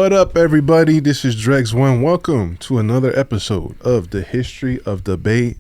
What up, everybody? This is Dregs One. Welcome to another episode of the History of the Bay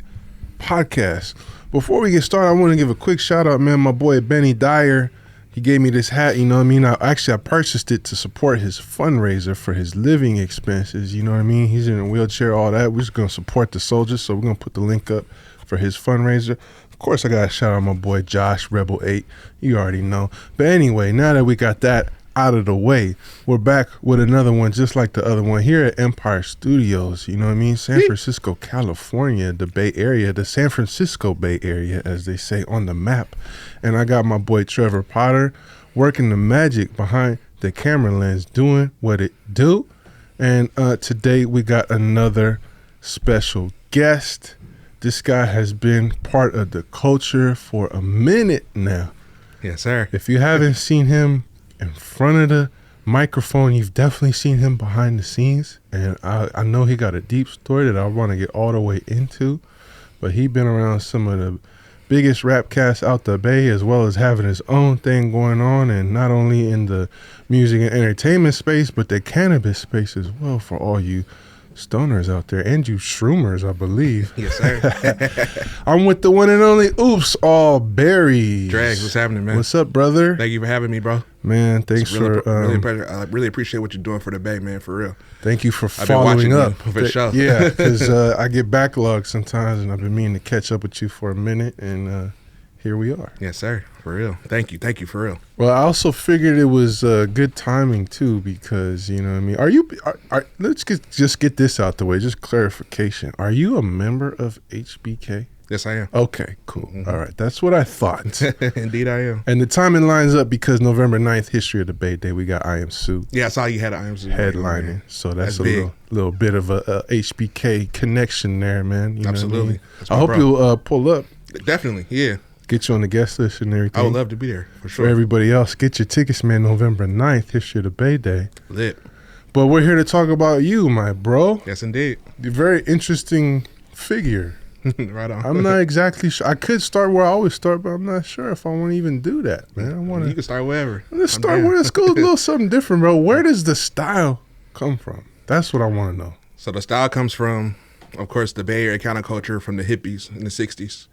podcast. Before we get started, I want to give a quick shout out, man. My boy Benny Dyer, he gave me this hat. You know what I mean? I purchased it to support his fundraiser for his living expenses. You know what I mean? He's in a wheelchair, all that. We're just gonna support the soldiers, so we're gonna put the link up for his fundraiser. Of course, I gotta shout out my boy Josh Rebel 8. You already know. But anyway, now that we got that out of the way, we're back with another one just like the other one here at Empire Studios. You know what I mean? San Francisco, California, the Bay Area, the San Francisco Bay Area, as they say on the map. And I got my boy Trevor Potter working the magic behind the camera lens, doing what it do. And today we got another special guest. This guy has been part of the culture for a minute now. Yes, sir. If you haven't seen him in front of the microphone, you've definitely seen him behind the scenes. And I know he got a deep story that I want to get all the way into. But he been around some of the biggest rap casts out the Bay, as well as having his own thing going on. And not only in the music and entertainment space, but the cannabis space as well for all you stoners out there, and you shroomers, I believe. Yes, sir. I'm with the one and only OopzAllBerryz. Dregs, what's happening, man? What's up, brother? Thank you for having me, bro. Man, thanks really, for really pleasure. I really appreciate what you're doing for the Bay, man, for real. Thank you for I've been following watching up. you, for sure. Yeah, because I get backlogged sometimes, and I've been meaning to catch up with you for a minute, and here we are. Yes, sir. For real. Thank you, for real. Well, I also figured it was good timing too, because you know what I mean. Let's just get this out the way. Just clarification. Are you a member of HBK? Yes, I am. Okay, cool. Mm-hmm. All right, that's what I thought. Indeed, I am. And the timing lines up because November 9th, History of the Bay Day, we got I Am Sue. Yeah, I saw you had an I Am Sue headlining. So that's a big. little bit of a HBK connection there, man. You Absolutely. Know what I mean? I hope you'll pull up. Definitely, yeah. Get you on the guest list and everything. I would love to be there, for sure. For everybody else, get your tickets, man, November 9th, History of the Bay Day. Lit. But we're here to talk about you, my bro. Yes, indeed. You're a very interesting figure. Right on. I'm not exactly sure. I could start where I always start, but I'm not sure if I want to even do that, man. I want to. You can start wherever. Let's start where let's go a little something different, bro. Where does the style come from? That's what I want to know. So the style comes from, of course, the Bay Area counterculture from the hippies in the 60s.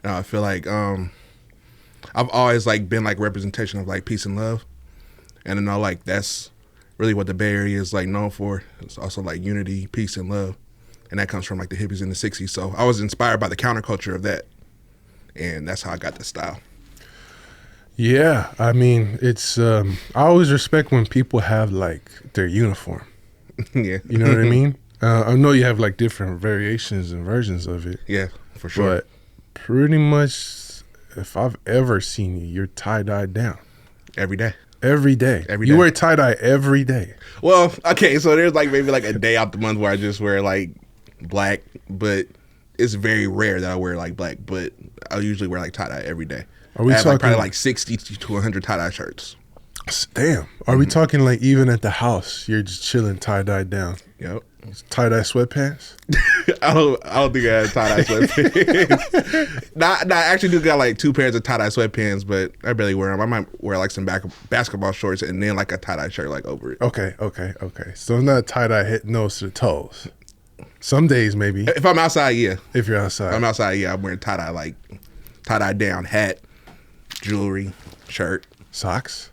And I feel like I've always been representation of peace and love. And I know that's really what the Bay Area is known for. It's also unity, peace, and love. And that comes from the hippies in the 60s. So I was inspired by the counterculture of that. And that's how I got the style. Yeah, I mean, it's I always respect when people have their uniform. Yeah. You know what I mean? I know you have different variations and versions of it. Yeah, for sure. But pretty much, if I've ever seen you, you're tie-dyed down. Every day. Every day. Every day. You wear tie-dye every day. Well, okay, so there's maybe a day out the month where I just wear black, but it's very rare that I wear black, but I usually wear tie-dye every day. Are we I have talking probably 60 to 100 tie-dye shirts. Damn. Are we talking even at the house, you're just chilling tie-dyed down? Yep. Tie-dye sweatpants? I don't think I have tie-dye sweatpants. I actually do got 2 pairs of tie-dye sweatpants, but I barely wear them. I might wear some basketball shorts and then a tie-dye shirt over it. Okay. So it's not tie-dye head nose to the toes. Some days maybe. If I'm outside, yeah. If you're outside. If I'm outside, yeah. I'm wearing tie-dye, tie-dye down, hat, jewelry, shirt. Socks?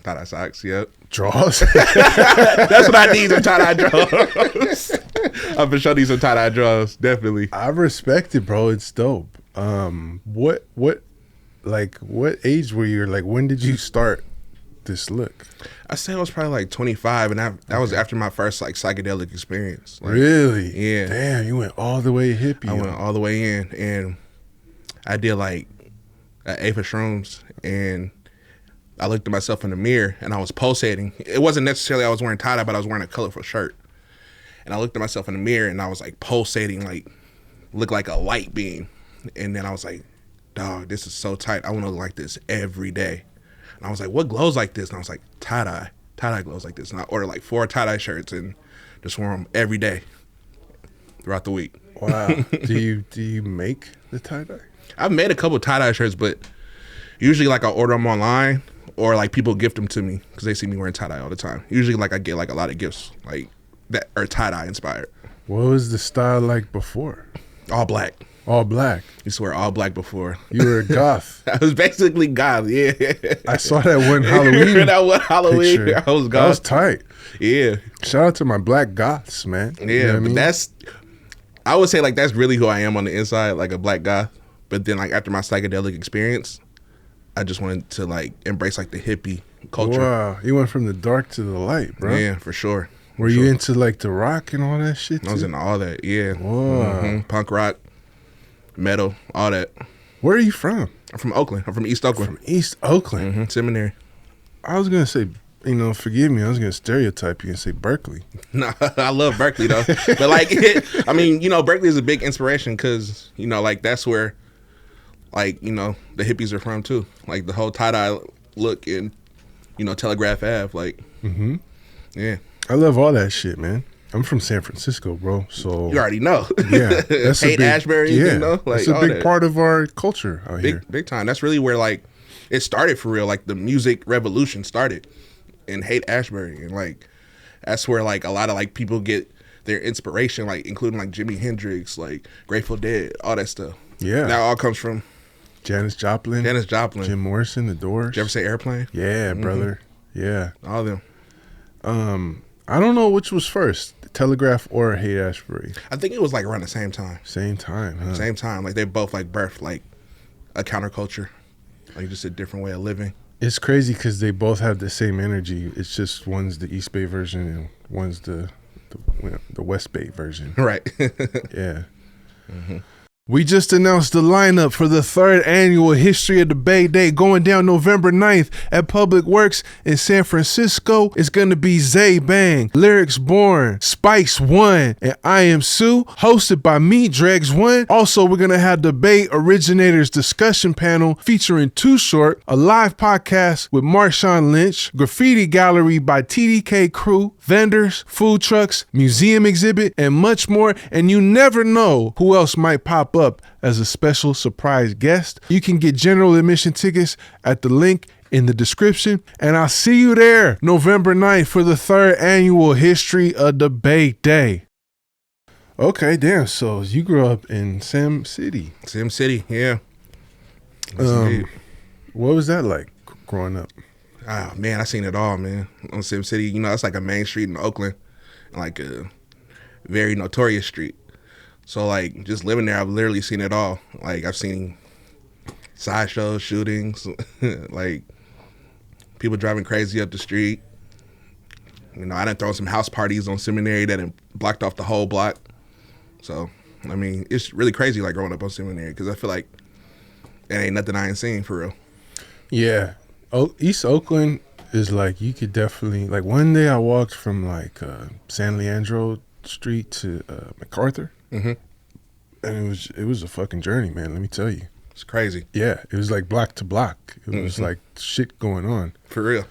Tie-dye socks, yep. Drawers? That's what I need, some tie-dye drawers. I'm for sure need some tie-dye drawers, definitely. I respect it, bro. It's dope. What age were you? When did you start this look? I say I was probably 25, and that was after my first psychedelic experience. Really? Yeah. Damn, you went all the way hippie. I went all the way in, and I did an eighth of shrooms, and I looked at myself in the mirror, and I was pulsating. It wasn't necessarily I was wearing tie-dye, but I was wearing a colorful shirt. And I looked at myself in the mirror, and I was pulsating, looked like a light beam. And then I was like, dog, this is so tight. I want to look like this every day. And I was like, what glows like this? And I was like, tie-dye. Tie-dye glows like this. And I ordered 4 tie-dye shirts and just wore them every day throughout the week. Wow. Do you make the tie-dye? I've made a couple tie-dye shirts, but usually I order them online or like people gift them to me because they see me wearing tie-dye all the time. Usually like I get like a lot of gifts like that are tie-dye inspired. What was the style like before? All black. All black. Used to wear all black before. You were a goth. I was basically goth, yeah. I saw that one Halloween. That one Halloween. Picture. I was goth. That was tight. Yeah. Shout out to my black goths, man. Yeah, You know what I mean? that's, I would say like that's really who I am on the inside, like a black goth. But then like after my psychedelic experience, I just wanted to like embrace like the hippie culture. Wow, you went from the dark to the light, bro. Yeah, for sure. Were you into like the rock and all that shit too? I was into all that, yeah. Whoa. Punk rock, metal, all that. Where are you from? I'm from Oakland. I'm from East Oakland. From East Oakland. Seminary. I was gonna say, forgive me, I was gonna stereotype you and say Berkeley. No, I love Berkeley though. But like, I mean, Berkeley is a big inspiration because, like that's where, like, the hippies are from too. Like the whole tie-dye look in, Telegraph Ave. Like, yeah. I love all that shit, man. I'm from San Francisco, bro. So you already know. Yeah, that's Haight-Ashbury. Yeah, like that's a big part of our culture out here. Big time. That's really where like it started for real. Like the music revolution started in Haight-Ashbury, and like that's where like a lot of like people get their inspiration, like including like Jimi Hendrix, like Grateful Dead, all that stuff. Yeah, that all comes from Janis Joplin, Jim Morrison, The Doors. Did you ever say Airplane? Yeah, brother. Yeah, all of them. I don't know which was first, Telegraph or Haight-Ashbury. I think it was like around the same time. Same time, huh? Same time. Like they both like birthed like a counterculture, like just a different way of living. It's crazy because they both have the same energy. It's just one's the East Bay version and one's the West Bay version. Right. Yeah. We just announced the lineup for the 3rd annual History of the Bay Day going down November 9th at Public Works in San Francisco. It's going to be Zay Bang, Lyrics Born, Spice One, and I Am Sue, hosted by me, Dregs One. Also, we're going to have the Bay Originators discussion panel featuring Too Short, a live podcast with Marshawn Lynch, graffiti gallery by TDK Crew, vendors, food trucks, museum exhibit, and much more. And you never know who else might pop up as a special surprise guest. You can get general admission tickets at the link in the description, and I'll see you there November 9th for the 3rd annual History of the Bay Day. Okay, damn. So you grew up in Sim City. Sim City, yeah. What was that like growing up? Oh man, I seen it all, man. On Sim City, it's like a main street in Oakland, like a very notorious street. So like just living there, I've literally seen it all. Like I've seen sideshows, shootings, like people driving crazy up the street. I done thrown some house parties on Seminary that blocked off the whole block. So I mean, it's really crazy like growing up on Seminary because I feel like it ain't nothing I ain't seen for real. Yeah. East Oakland is like, you could definitely, like one day I walked from like San Leandro Street to MacArthur. And it was a fucking journey, man, let me tell you. It's crazy. Yeah, it was like block to block. It was like shit going on. For real.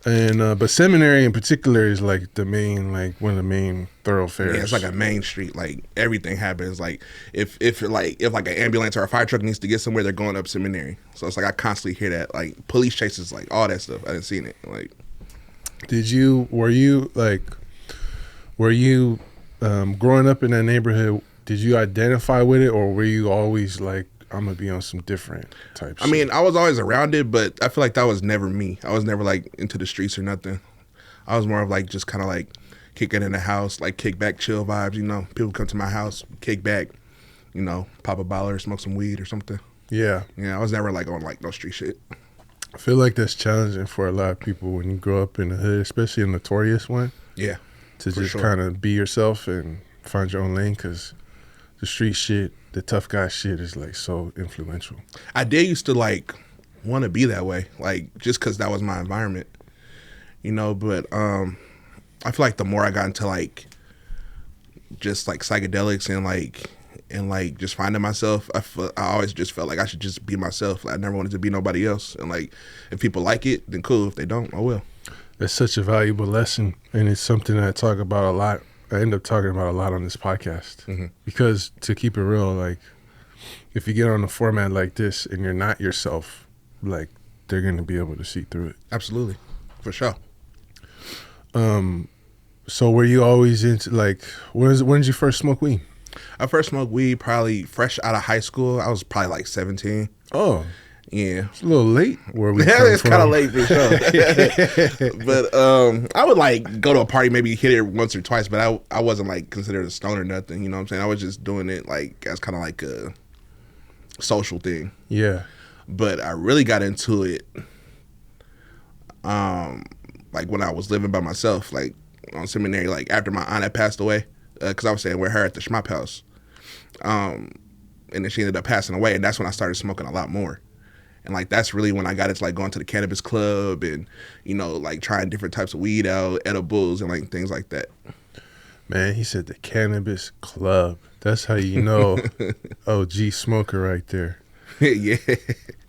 And but Seminary in particular is like the main, like one of the main thoroughfares. Yeah, it's like a main street. Like everything happens. Like if an ambulance or a fire truck needs to get somewhere, they're going up Seminary. So it's like I constantly hear that. Like police chases, like all that stuff. I didn't seen it. Like were you growing up in that neighborhood, did you identify with it, or were you always like, I'm gonna be on some different type shit? I mean, I was always around it, but I feel like that was never me. I was never like into the streets or nothing. I was more of like just kind of like kicking in the house, like kick back, chill vibes. People come to my house, kick back, pop a bottle or smoke some weed or something. Yeah. Yeah, I was never like on like no street shit. I feel like that's challenging for a lot of people when you grow up in the hood, especially a notorious one. Yeah. To just kind of be yourself and find your own lane, because the street shit, the tough guy shit is like so influential. I did used to like want to be that way, like just because that was my environment, but I feel like the more I got into like just like psychedelics and like just finding myself, I always just felt like I should just be myself. Like, I never wanted to be nobody else. And like if people like it, then cool. If they don't, oh well. That's such a valuable lesson, and it's something that I talk about a lot. I end up talking about a lot on this podcast, because to keep it real, like if you get on a format like this and you're not yourself, like they're gonna be able to see through it. Absolutely, for sure. So were you always into like when did you first smoke weed? I first smoked weed probably fresh out of high school. I was probably like 17. Oh, yeah, it's a little late. Where we yeah, it's kind of late for sure. But I would like go to a party, maybe hit it once or twice, but I wasn't like considered a stoner or nothing. You know what I'm saying? I was just doing it like as kind of like a social thing. Yeah. But I really got into it like when I was living by myself, like on seminary, like after my aunt had passed away, because I was staying with her at the Shmop House. And then she ended up passing away, and that's when I started smoking a lot more. And like that's really when I got into like going to the Cannabis club and, you know, like trying different types of weed out, edibles and like things like that. Man, he said the Cannabis club. That's how you know OG smoker right there. Yeah.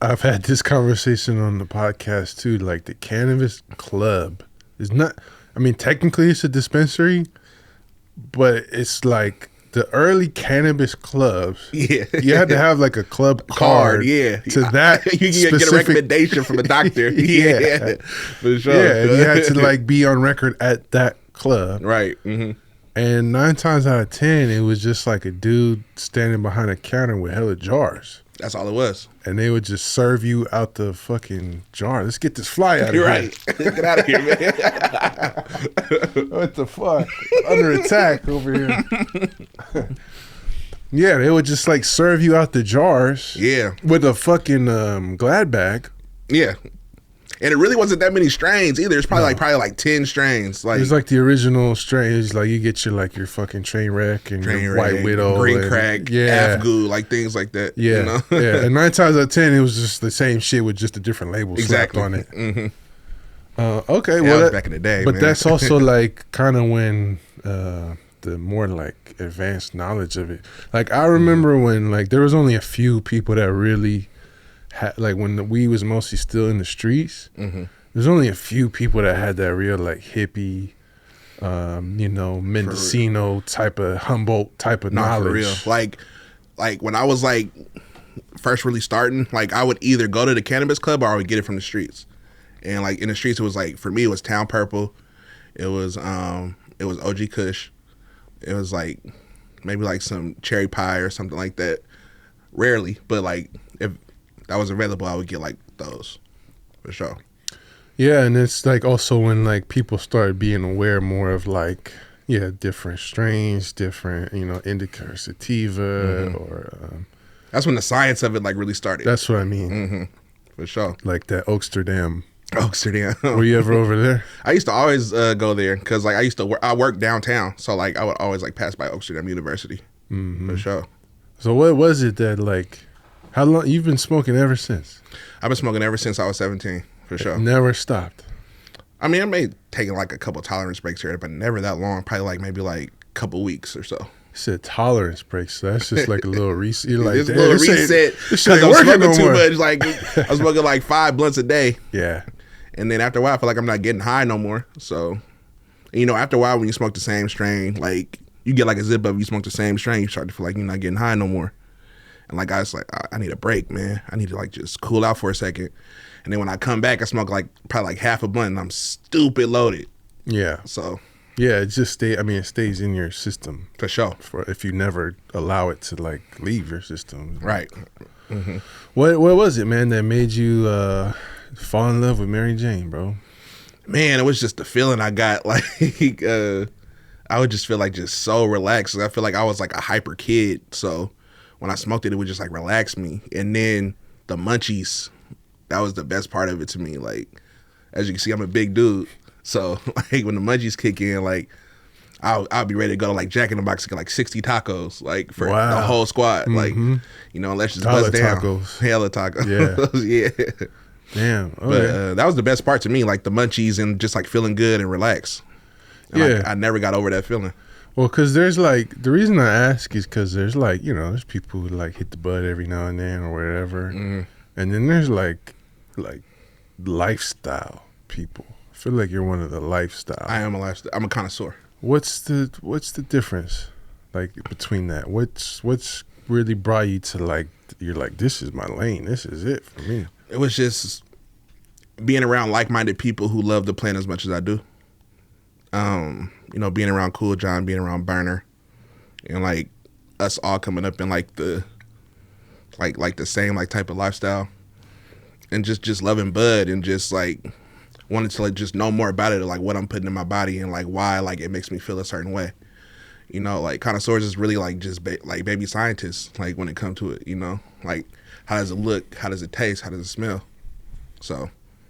I've had this conversation on the podcast too. Like the Cannabis club is not, I mean, technically it's a dispensary, but it's like the early cannabis clubs. Yeah. You had to have like a club card. Yeah. To that you can get a recommendation from a doctor. Yeah. For sure. Yeah. And you had to like be on record at that club. Right. Mm-hmm. And 9 times out of 10, it was just like a dude standing behind a counter with hella jars. That's all it was. And they would just serve you out the fucking jar. Let's get this fly out of You're here. right. Get out of here, man. What the fuck? Under attack over here. Yeah, they would just like serve you out the jars. Yeah. With a fucking Glad bag. Yeah. And it really wasn't that many strains either. It's probably like 10 strains. Like it was like the original strains. Like you get your like your fucking train wreck and your White Widow, green and, crack, Afgoo, like things like that. Yeah, you know? Yeah. And 9 times out of 10, it was just the same shit with just a different label slapped on it. Mm-hmm. Okay, Yeah, well, that was back in the day, but man. that's also like kind of when the more like advanced knowledge of it. Like I remember when like there was only a few people that really had like when the weed was mostly still in the streets. Mm-hmm. There's only a few people that had that real like hippie, you know, Mendocino type of Humboldt type of knowledge. For real. Like when I was like first really starting, like I would either go to the Cannabis club or I would get it from the streets. And like in the streets, it was like for me, it was Town Purple, it was OG Kush, it was like maybe like some cherry pie or something like that. Rarely, but like if that was available, I would get like those for sure. Yeah, and it's like also when like people started being aware more of like different strains, different indica or sativa or that's when the science of it like really started. That's what I mean. Mm-hmm. For sure. Like that Oaksterdam. Were you ever over there? I used to always go there because like I worked downtown, so like I would always like pass by Oaksterdam University. Mm-hmm. For sure. So what was it that like? How long you've been smoking ever since? I've been smoking ever since I was 17. For sure. Never stopped. I mean, I may taken like a couple tolerance breaks here, but never that long. Probably like maybe like a couple weeks or so. You said tolerance breaks, so that's just like a little reset. You're like, it's a little reset because I'm smoking too much. Like I'm smoking like 5 blunts a day. Yeah. And then after a while, I feel like I'm not getting high no more. So, after a while, when you smoke the same strain, like you get like a zip up, you smoke the same strain, you start to feel like you're not getting high no more. And like I was like, I need a break, man. I need to like just cool out for a second. And then when I come back, I smoke like probably like half a blunt, and I'm stupid loaded. Yeah. So. Yeah, it just it stays in your system for sure. For if you never allow it to like leave your system. Right. Mm-hmm. What was it, man, that made you fall in love with Mary Jane, bro? Man, it was just the feeling I got. Like I would just feel like just so relaxed. I feel like I was like a hyper kid. So when I smoked it would just like relax me. And then the munchies. That was the best part of it to me. Like, as you can see, I'm a big dude. So, like, when the munchies kick in, like, I'll be ready to go to, like, Jack in the Box and get, like, 60 tacos, like, for the whole squad. Mm-hmm. Like, let's just bust down. Tacos. Hella tacos. Yeah. Yeah. Damn. Okay. But that was the best part to me, like, the munchies and just, like, feeling good and relaxed. And I never got over that feeling. Well, because there's, like, the reason I ask is because there's, like, there's people who, like, hit the bud every now and then or whatever. Mm-hmm. And then there's, like lifestyle people. I feel like you're one of the lifestyle. I am a lifestyle. I'm a connoisseur. What's the difference, like, between that? What's really brought you to, like, you're like, this is my lane. This is it for me. It was just being around like-minded people who love the plant as much as I do. You know, being around Kool John, being around Burner, and like us all coming up in like the same like type of lifestyle, and just loving bud and just like wanted to like just know more about it, like what I'm putting in my body and like why like it makes me feel a certain way. You know, like connoisseurs is really like just like baby scientists, like when it comes to it. You know, like how does it look, how does it taste, how does it smell? So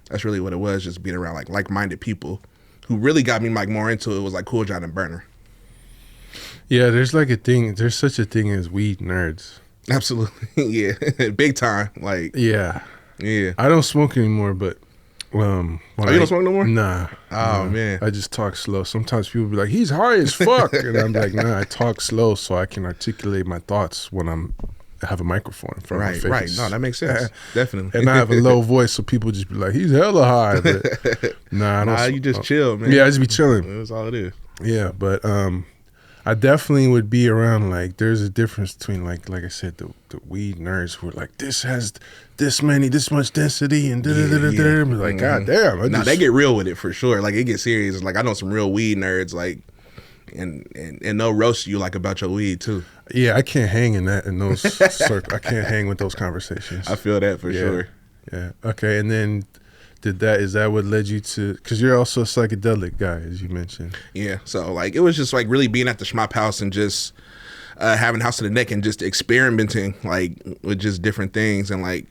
that's really what it was, just being around like-minded people. Who really got me like more into it was like Kool John and Burner. Yeah, there's like a thing. There's such a thing as weed nerds. Absolutely, yeah, big time. Like, yeah. I don't smoke anymore, but you don't smoke no more? Nah. Oh man, I just talk slow. Sometimes people be like, "He's high as fuck," and I'm like, "Nah, I talk slow so I can articulate my thoughts when I have a microphone in front of my face." Right. No, that makes sense. Definitely. And I have a low voice, so people just be like, "He's hella high." But nah, you just chill, man. Yeah, I just be chilling. That's all it is. Yeah, but I definitely would be around like there's a difference between like I said the weed nerds who are like this has this much density and like god damn. They get real with it for sure. Like it gets serious. Like I know some real weed nerds like and they'll roast you like about your weed too. Yeah, I can't hang in those circles. I can't hang with those conversations. I feel that for sure. Yeah. Okay, and then is that what led you to, because you're also a psychedelic guy, as you mentioned. Yeah, so like it was just like really being at the Shmop House and just having House of the Neck and just experimenting like with just different things and like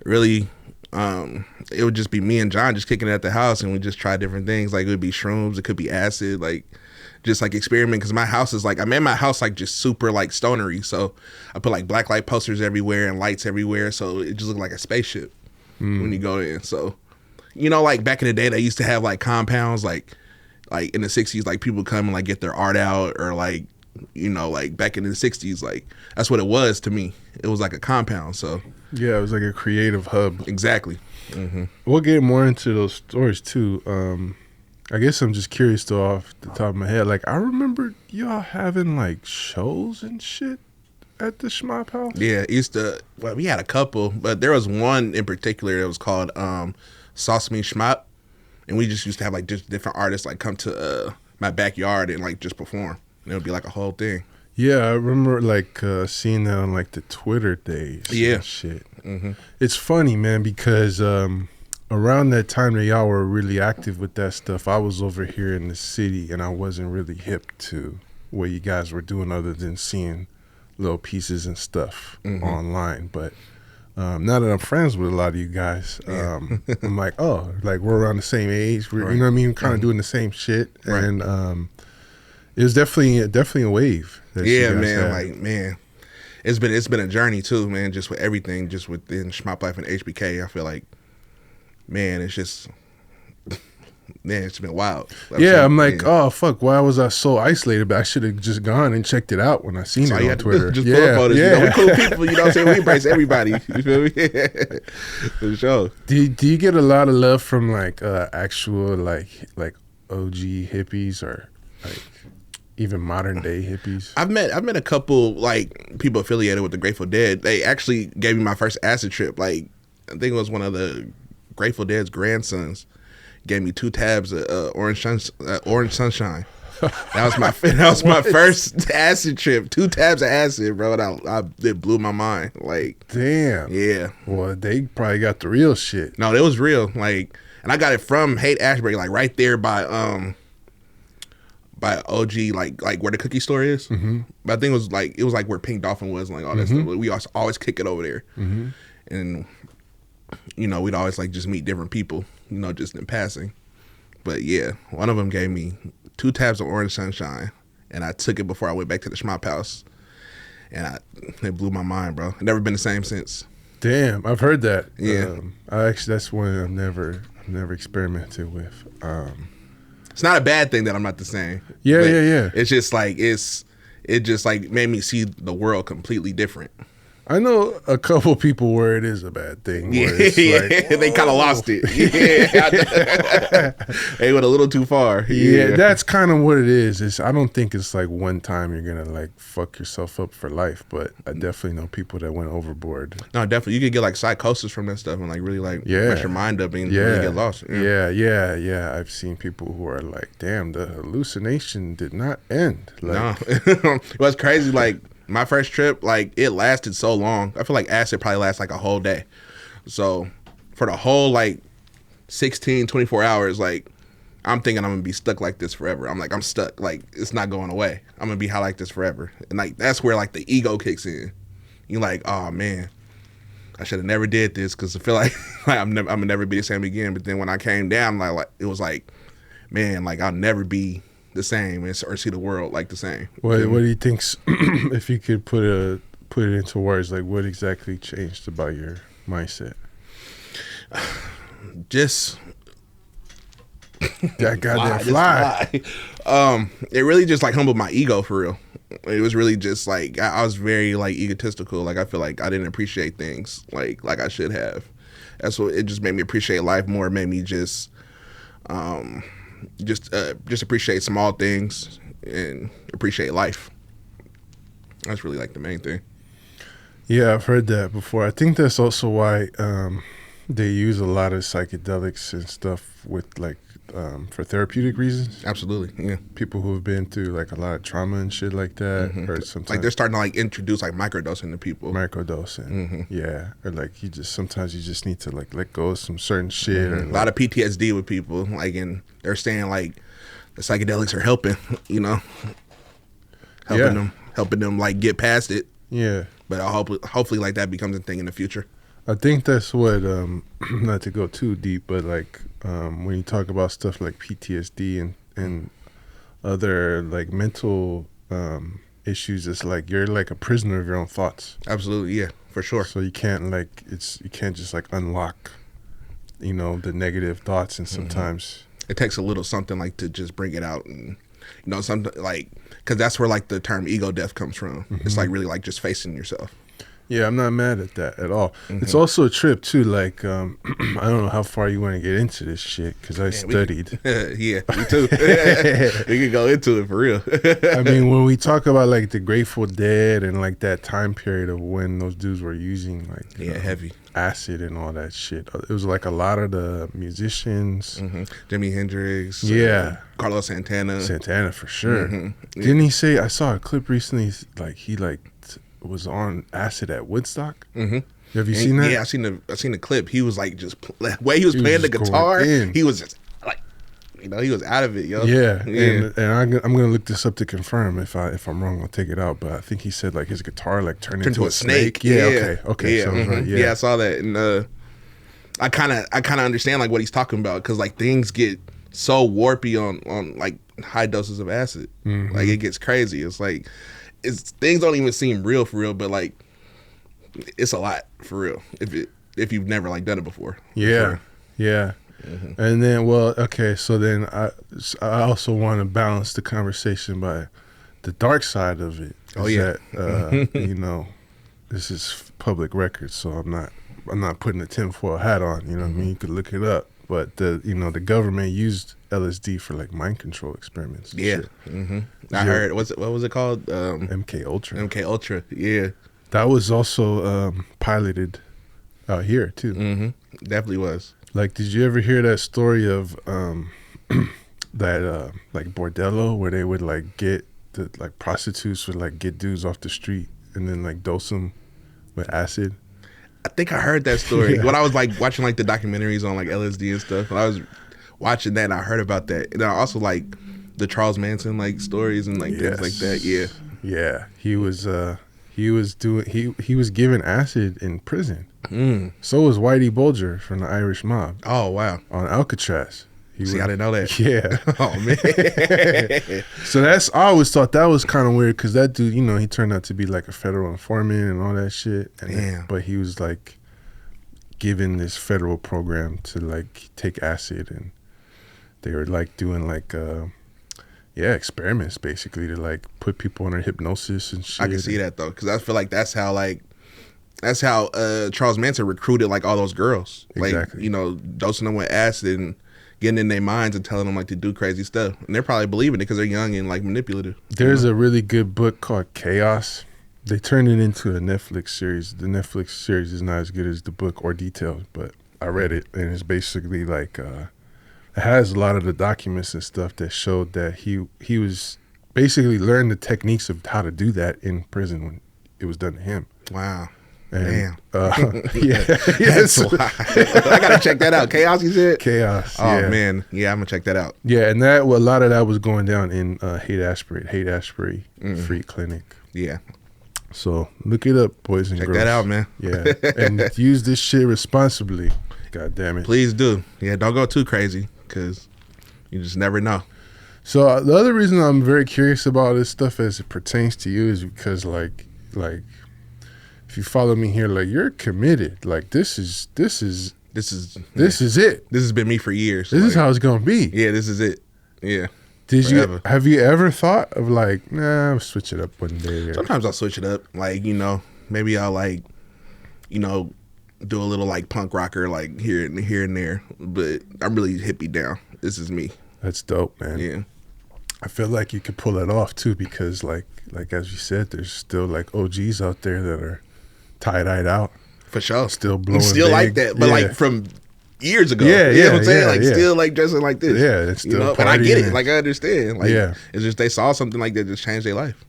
really it would just be me and John just kicking it at the house and we just try different things. Like it would be shrooms, it could be acid, like just like experiment, because my house is like, I made my house like just super like stonery, so I put like black light posters everywhere and lights everywhere, so it just looked like a spaceship when you go in. So you know, like back in the day, they used to have like compounds, like in the 60s, like people come and like get their art out, or like, you know, like back in the 60s, like that's what it was to me. It was like a compound. So yeah, it was like a creative hub. Exactly. We'll get more into those stories too. I guess I'm just curious though, off the top of my head. Like I remember y'all having like shows and shit at the Shmop House. Yeah, we had a couple, but there was one in particular that was called Sauce Me Shmop, and we just used to have like just different artists like come to my backyard and like just perform, and it would be like a whole thing. Yeah, I remember like seeing that on like the Twitter days. Yeah, and shit. It's funny, man, because around that time that y'all were really active with that stuff, I was over here in the city and I wasn't really hip to what you guys were doing other than seeing little pieces and stuff online. But now that I'm friends with a lot of you guys, I'm like, oh, like we're around the same age. You know what I mean? Kind of doing the same shit. Right. And it was definitely a wave. Yeah, man. Had. Like, man, it's been a journey too, man. Just with everything, just within Shmop Life and HBK, I feel like, man, it's just. Man, it's been wild. I'm like, oh fuck, why was I so isolated? But I should have just gone and checked it out when I seen it on Twitter. Just pull up photos. You know, we cool people. You know what I'm saying? We embrace everybody. You feel me? For sure. Do you get a lot of love from like actual like OG hippies or like even modern day hippies? I've met a couple like people affiliated with the Grateful Dead. They actually gave me my first acid trip. Like I think it was one of the Grateful Dead's grandsons. Gave me 2 tabs of Orange Sunshine. That was my first acid trip. 2 tabs of acid, bro. And it blew my mind. Like, damn. Yeah. Well, they probably got the real shit. No, it was real. Like, and I got it from Haight-Ashbury, like right there by OG, like where the cookie store is. But I think it was like where Pink Dolphin was, and like all that stuff. We always kick it over there, and you know we'd always like just meet different people. You know, just in passing. But yeah, one of them gave me 2 tabs of Orange Sunshine, and I took it before I went back to the Shmop House, and it blew my mind, bro. Never been the same since. Damn, I've heard that. Yeah, that's one I've never experimented with. It's not a bad thing that I'm not the same. Yeah. It's just like it just like made me see the world completely different. I know a couple people where it is a bad thing. Yeah, Where it's like, they kind of lost it. Yeah, they went a little too far. yeah, that's kind of what it is. I don't think it's like one time you're gonna like fuck yourself up for life, but I definitely know people that went overboard. No, definitely. You could get like psychosis from that stuff and like really like mess your mind up and really get lost. Yeah. I've seen people who are like, damn, the hallucination did not end. Like, no, it was crazy. Like my first trip, like it lasted so long. I feel like acid probably lasts like a whole day. So for the whole like 16, 24 hours, like I'm thinking I'm gonna be stuck like this forever. I'm like, I'm stuck. Like it's not going away. I'm gonna be high like this forever. And like that's where like the ego kicks in. You're like, oh man, I should have never did this because I feel like, I'm gonna never be the same again. But then when I came down, like it was like, man, like I'll never be the same or see the world like the same. What do you think? If you could put it into words, like what exactly changed about your mindset? Just that goddamn fly. It really just like humbled my ego for real. It was really just like I was very like egotistical. Like I feel like I didn't appreciate things like I should have. That's what it just made me appreciate life more. It made me just appreciate small things and appreciate life. That's really like the main thing. Yeah, I've heard that before. I think that's also why they use a lot of psychedelics and stuff with like for therapeutic reasons. Absolutely, yeah. People who have been through like a lot of trauma and shit like that, or sometimes like they're starting to like introduce like microdosing to people. Microdosing, yeah, or like sometimes you just need to like let go of some certain shit. Or, a lot of PTSD with people, like, and they're saying like the psychedelics are helping, you know, helping them like get past it. Yeah, but hopefully like that becomes a thing in the future. I think that's what, not to go too deep, but like when you talk about stuff like PTSD and other like mental issues, it's like you're like a prisoner of your own thoughts. Absolutely, yeah, for sure. So you can't just like unlock, you know, the negative thoughts, and sometimes it takes a little something like to just bring it out, and you know, something like because that's where like the term ego death comes from. It's like really like just facing yourself. Yeah, I'm not mad at that at all. It's also a trip too. Like, I don't know how far you want to get into this shit because I studied. Yeah, me too. We could go into it for real. I mean, when we talk about like the Grateful Dead and like that time period of when those dudes were using like heavy acid and all that shit, it was like a lot of the musicians, Jimi Hendrix, Carlos Santana for sure. Didn't he say? I saw a clip recently. Like he was on acid at Woodstock. Have you seen that? Yeah, I seen the clip. He was like just the way he was playing the guitar. He was just like, you know, he was out of it, yo. Yeah. And I'm gonna look this up to confirm. If I'm wrong, I'll take it out. But I think he said like his guitar like turned into a snake. Yeah. Okay. Yeah. So right, yeah, I saw that, and I kind of understand like what he's talking about because like things get so warpy on like high doses of acid. Like it gets crazy. It's like things don't even seem real for real, but like it's a lot for real if you've never like done it before. Yeah. And then so then I also want to balance the conversation by the dark side of it. That, you know, this is public record, so I'm not putting a tinfoil hat on, you know what I mean? You could look it up. But the government used LSD for like mind control experiments. Yeah, I heard. What was it called? MK Ultra. MK Ultra. Yeah, that was also piloted out here too. Definitely was. Like, did you ever hear that story of that like bordello where they would like get the like prostitutes would like get dudes off the street and then like dose them with acid? I think I heard that story when I was like watching like the documentaries on like LSD and stuff. When I was watching that, and I heard about that, and I also like the Charles Manson like stories and like things like that. Yeah. He was given acid in prison. So was Whitey Bulger from the Irish Mob. Oh wow, on Alcatraz. I didn't know that. Yeah. Oh man. So I always thought that was kind of weird because that dude, you know, he turned out to be like a federal informant and all that shit. But he was like given this federal program to like take acid, and they were like doing like experiments basically to like put people under hypnosis and shit. I can see that though, because I feel like that's how like that's how Charles Manson recruited like all those girls. Exactly. Like, you know, dosing them with acid and getting in their minds and telling them like to do crazy stuff. And they're probably believing it because they're young and like manipulative. There's a really good book called Chaos. They turned it into a Netflix series. The Netflix series is not as good as the book or detailed, but I read it, and it's basically like it has a lot of the documents and stuff that showed that he was basically learned the techniques of how to do that in prison when it was done to him. Wow. And, damn. Yeah. That's wild. I gotta check that out. Chaos, you said? Chaos. Oh yeah. man. Yeah, I'm gonna check that out. Yeah, and a lot of that was going down in Haight-Ashbury Free Clinic. Yeah. So look it up, boys and Check girls. that out, man. Yeah, and use this shit responsibly. God damn it. Please do. Yeah, don't go too crazy because you just never know. So the other reason I'm very curious about this stuff as it pertains to you is because like if you follow me here, like you're committed. Like this is it. This has been me for years. This is how it's gonna be. Yeah, this is it. Yeah. Have you ever thought of like, nah, I'll switch it up one day? Sometimes I'll switch it up. Like, you know, maybe I'll like, you know, do a little like punk rocker like here and there. But I'm really hippie down. This is me. That's dope, man. Yeah. I feel like you could pull that off too because like as you said, there's still like OGs out there that are tie-dyed out. For sure. Still blowing still big. like that. But like from years ago. Yeah, you know what I'm saying? Like yeah. still like dressing like this. Yeah, it's still, you know? And I get it. Like I understand. Like it's just they saw something like that just changed their life.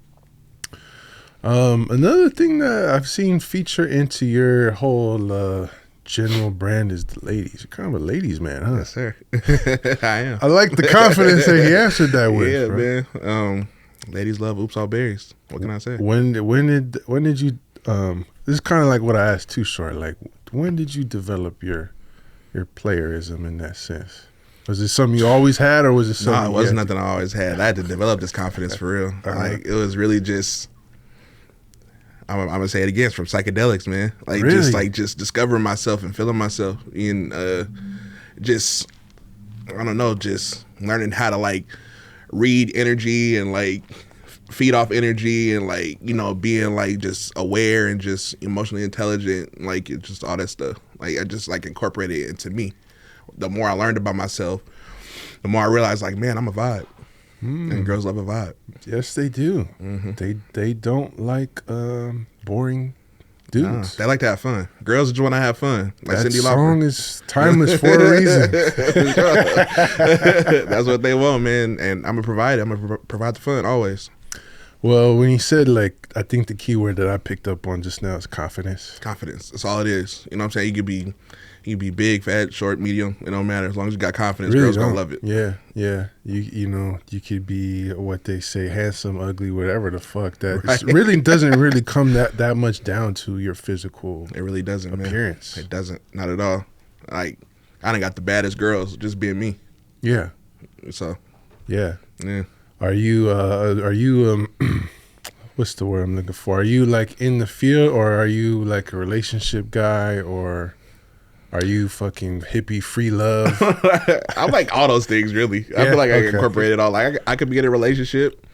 Another thing that I've seen feature into your whole general brand is the ladies. You're kind of a ladies man, huh? Yes, sir. I am. I like the confidence that he answered that with. Yeah, bro. man. Ladies love OopzAllBerryz. What can I say? When did you this is kind of like what I asked Too Short. Like, when did you develop your playerism in that sense? Was it something you always had, or was it something? No, it wasn't nothing I always had. I had to develop this confidence for real. Like, it was really just. I'm gonna say it again, from psychedelics, man. Like really? just discovering myself and feeling myself, and just I don't know, just learning how to like read energy and like feed off energy and like, you know, being like just aware and just emotionally intelligent, like it just all that stuff. Like I just like incorporated it into me. The more I learned about myself, the more I realized like, man, I'm a vibe. And girls love a vibe. Yes, they do. Mm-hmm. They don't like boring dudes. They like to have fun. Girls just want to have fun. Like that Cyndi Lauper. Song is timeless for a reason. That's what they want, man. And I'm gonna provide it. I'm gonna provide the fun always. Well, when you said, like, I think the key word that I picked up on just now is confidence. Confidence. That's all it is. You know what I'm saying? You could be big, fat, short, medium. It don't matter. As long as you got confidence, Really girls don't. gonna love it. Yeah, yeah. You know, you could be what they say, handsome, ugly, whatever the fuck. That Right. really doesn't really come that much down to your physical It really doesn't, appearance. man. It doesn't. Not at all. Like, I done got the baddest girls just being me. Yeah, So, yeah. yeah. Are you what's the word I'm looking for? Are you like in the field, or are you like a relationship guy, or are you fucking hippie free love? I like all those things, really. I feel like I can incorporate it all. Like I could be in a relationship.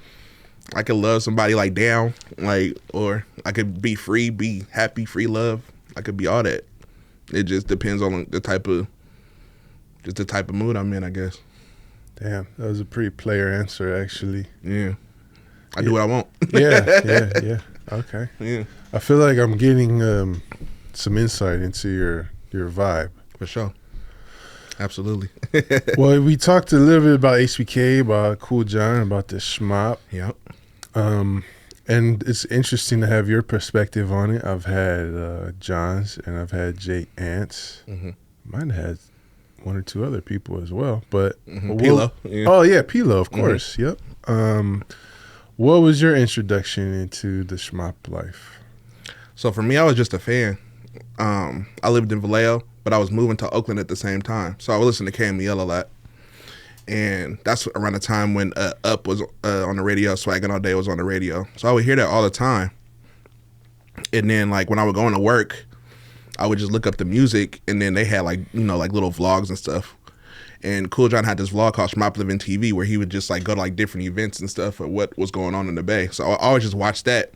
I could love somebody like down, like, or I could be free, be happy, free love. I could be all that. It just depends on the type of mood I'm in, I guess. Damn, that was a pretty player answer, actually. Yeah. I do what I want. Yeah. Okay. Yeah. I feel like I'm getting some insight into your vibe. For sure. Absolutely. Well, we talked a little bit about HBK, about Kool John, about the Shmop. Yep. And it's interesting to have your perspective on it. I've had John's and I've had Jake Ants. Mm-hmm. Might have had one or two other people as well. But Pilo. Yeah. Oh yeah, Pilo, of course. Yep. What was your introduction into the Shmop life? So for me, I was just a fan. I lived in Vallejo, but I was moving to Oakland at the same time. So I would listen to KMEL a lot. And that's around the time when Up was on the radio, Swaggin' All Day was on the radio. So I would hear that all the time. And then like when I would go into work, I would just look up the music, and then they had like, you know, like little vlogs and stuff. And Kool John had this vlog called Shmop Life TV where he would just like go to like different events and stuff or what was going on in the Bay. So I always just watched that.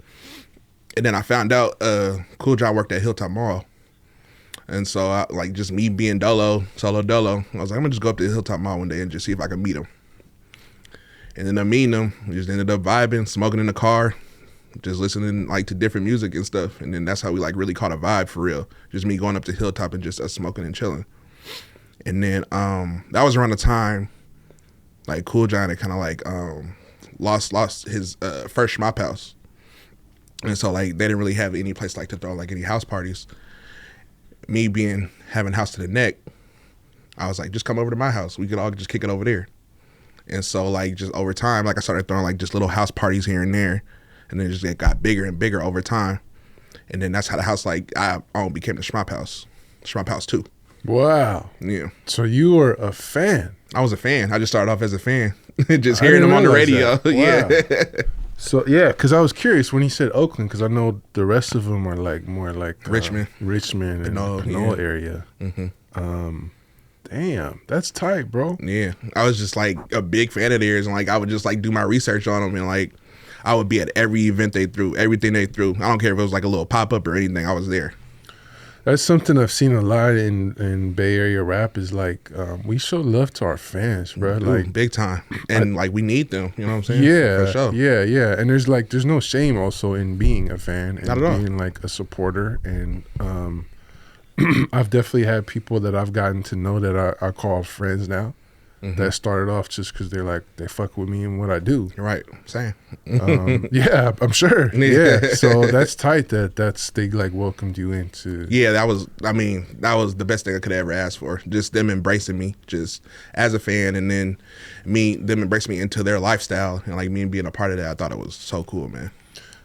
And then I found out Kool John worked at Hilltop Mall. And so, like, just me being solo dolo, I was like, I'm going to just go up to Hilltop Mall one day and just see if I can meet him. And then I meeting him. We just ended up vibing, smoking in the car, just listening, like, to different music and stuff. And then that's how we, like, really caught a vibe for real. Just me going up to Hilltop and just us smoking and chilling. And then that was around the time, like, Kool John had kind of, like, lost his first Shmop House. And so, like, they didn't really have any place, like, to throw, like, any house parties. Me having house to the neck, I was like, just come over to my house. We could all just kick it over there. And so, like, just over time, like, I started throwing, like, just little house parties here and there. And then it got bigger and bigger over time. And then that's how the house, like, I became the Shmop House. Shmop House 2. Wow. Yeah. So you were a fan. I was a fan. I just started off as a fan. Just hearing them on the radio. Wow. Yeah. So, yeah, because I was curious when he said Oakland, because I know the rest of them are, like, more like Richmond and Pinole area. Mm-hmm. Damn, that's tight, bro. Yeah. I was just, like, a big fan of theirs. And, like, I would just, like, do my research on them. And, like, I would be at every event they threw, everything they threw. I don't care if it was, like, a little pop-up or anything. I was there. That's something I've seen a lot in Bay Area rap is like we show love to our fans, bro. Like big time, and like we need them. You know what I'm saying? Yeah, for sure. yeah. And there's no shame also in being a fan and Not at all. being like a supporter. And I've definitely had people that I've gotten to know that I call friends now. Mm-hmm. That started off just because they're like they fuck with me and what I do. Right, same. Yeah, I'm sure. Yeah, so that's tight. They like welcomed you into. Yeah, that was the best thing I could ever ask for. Just them embracing me, just as a fan, and then them embracing me into their lifestyle, and like me being a part of that. I thought it was so cool, man.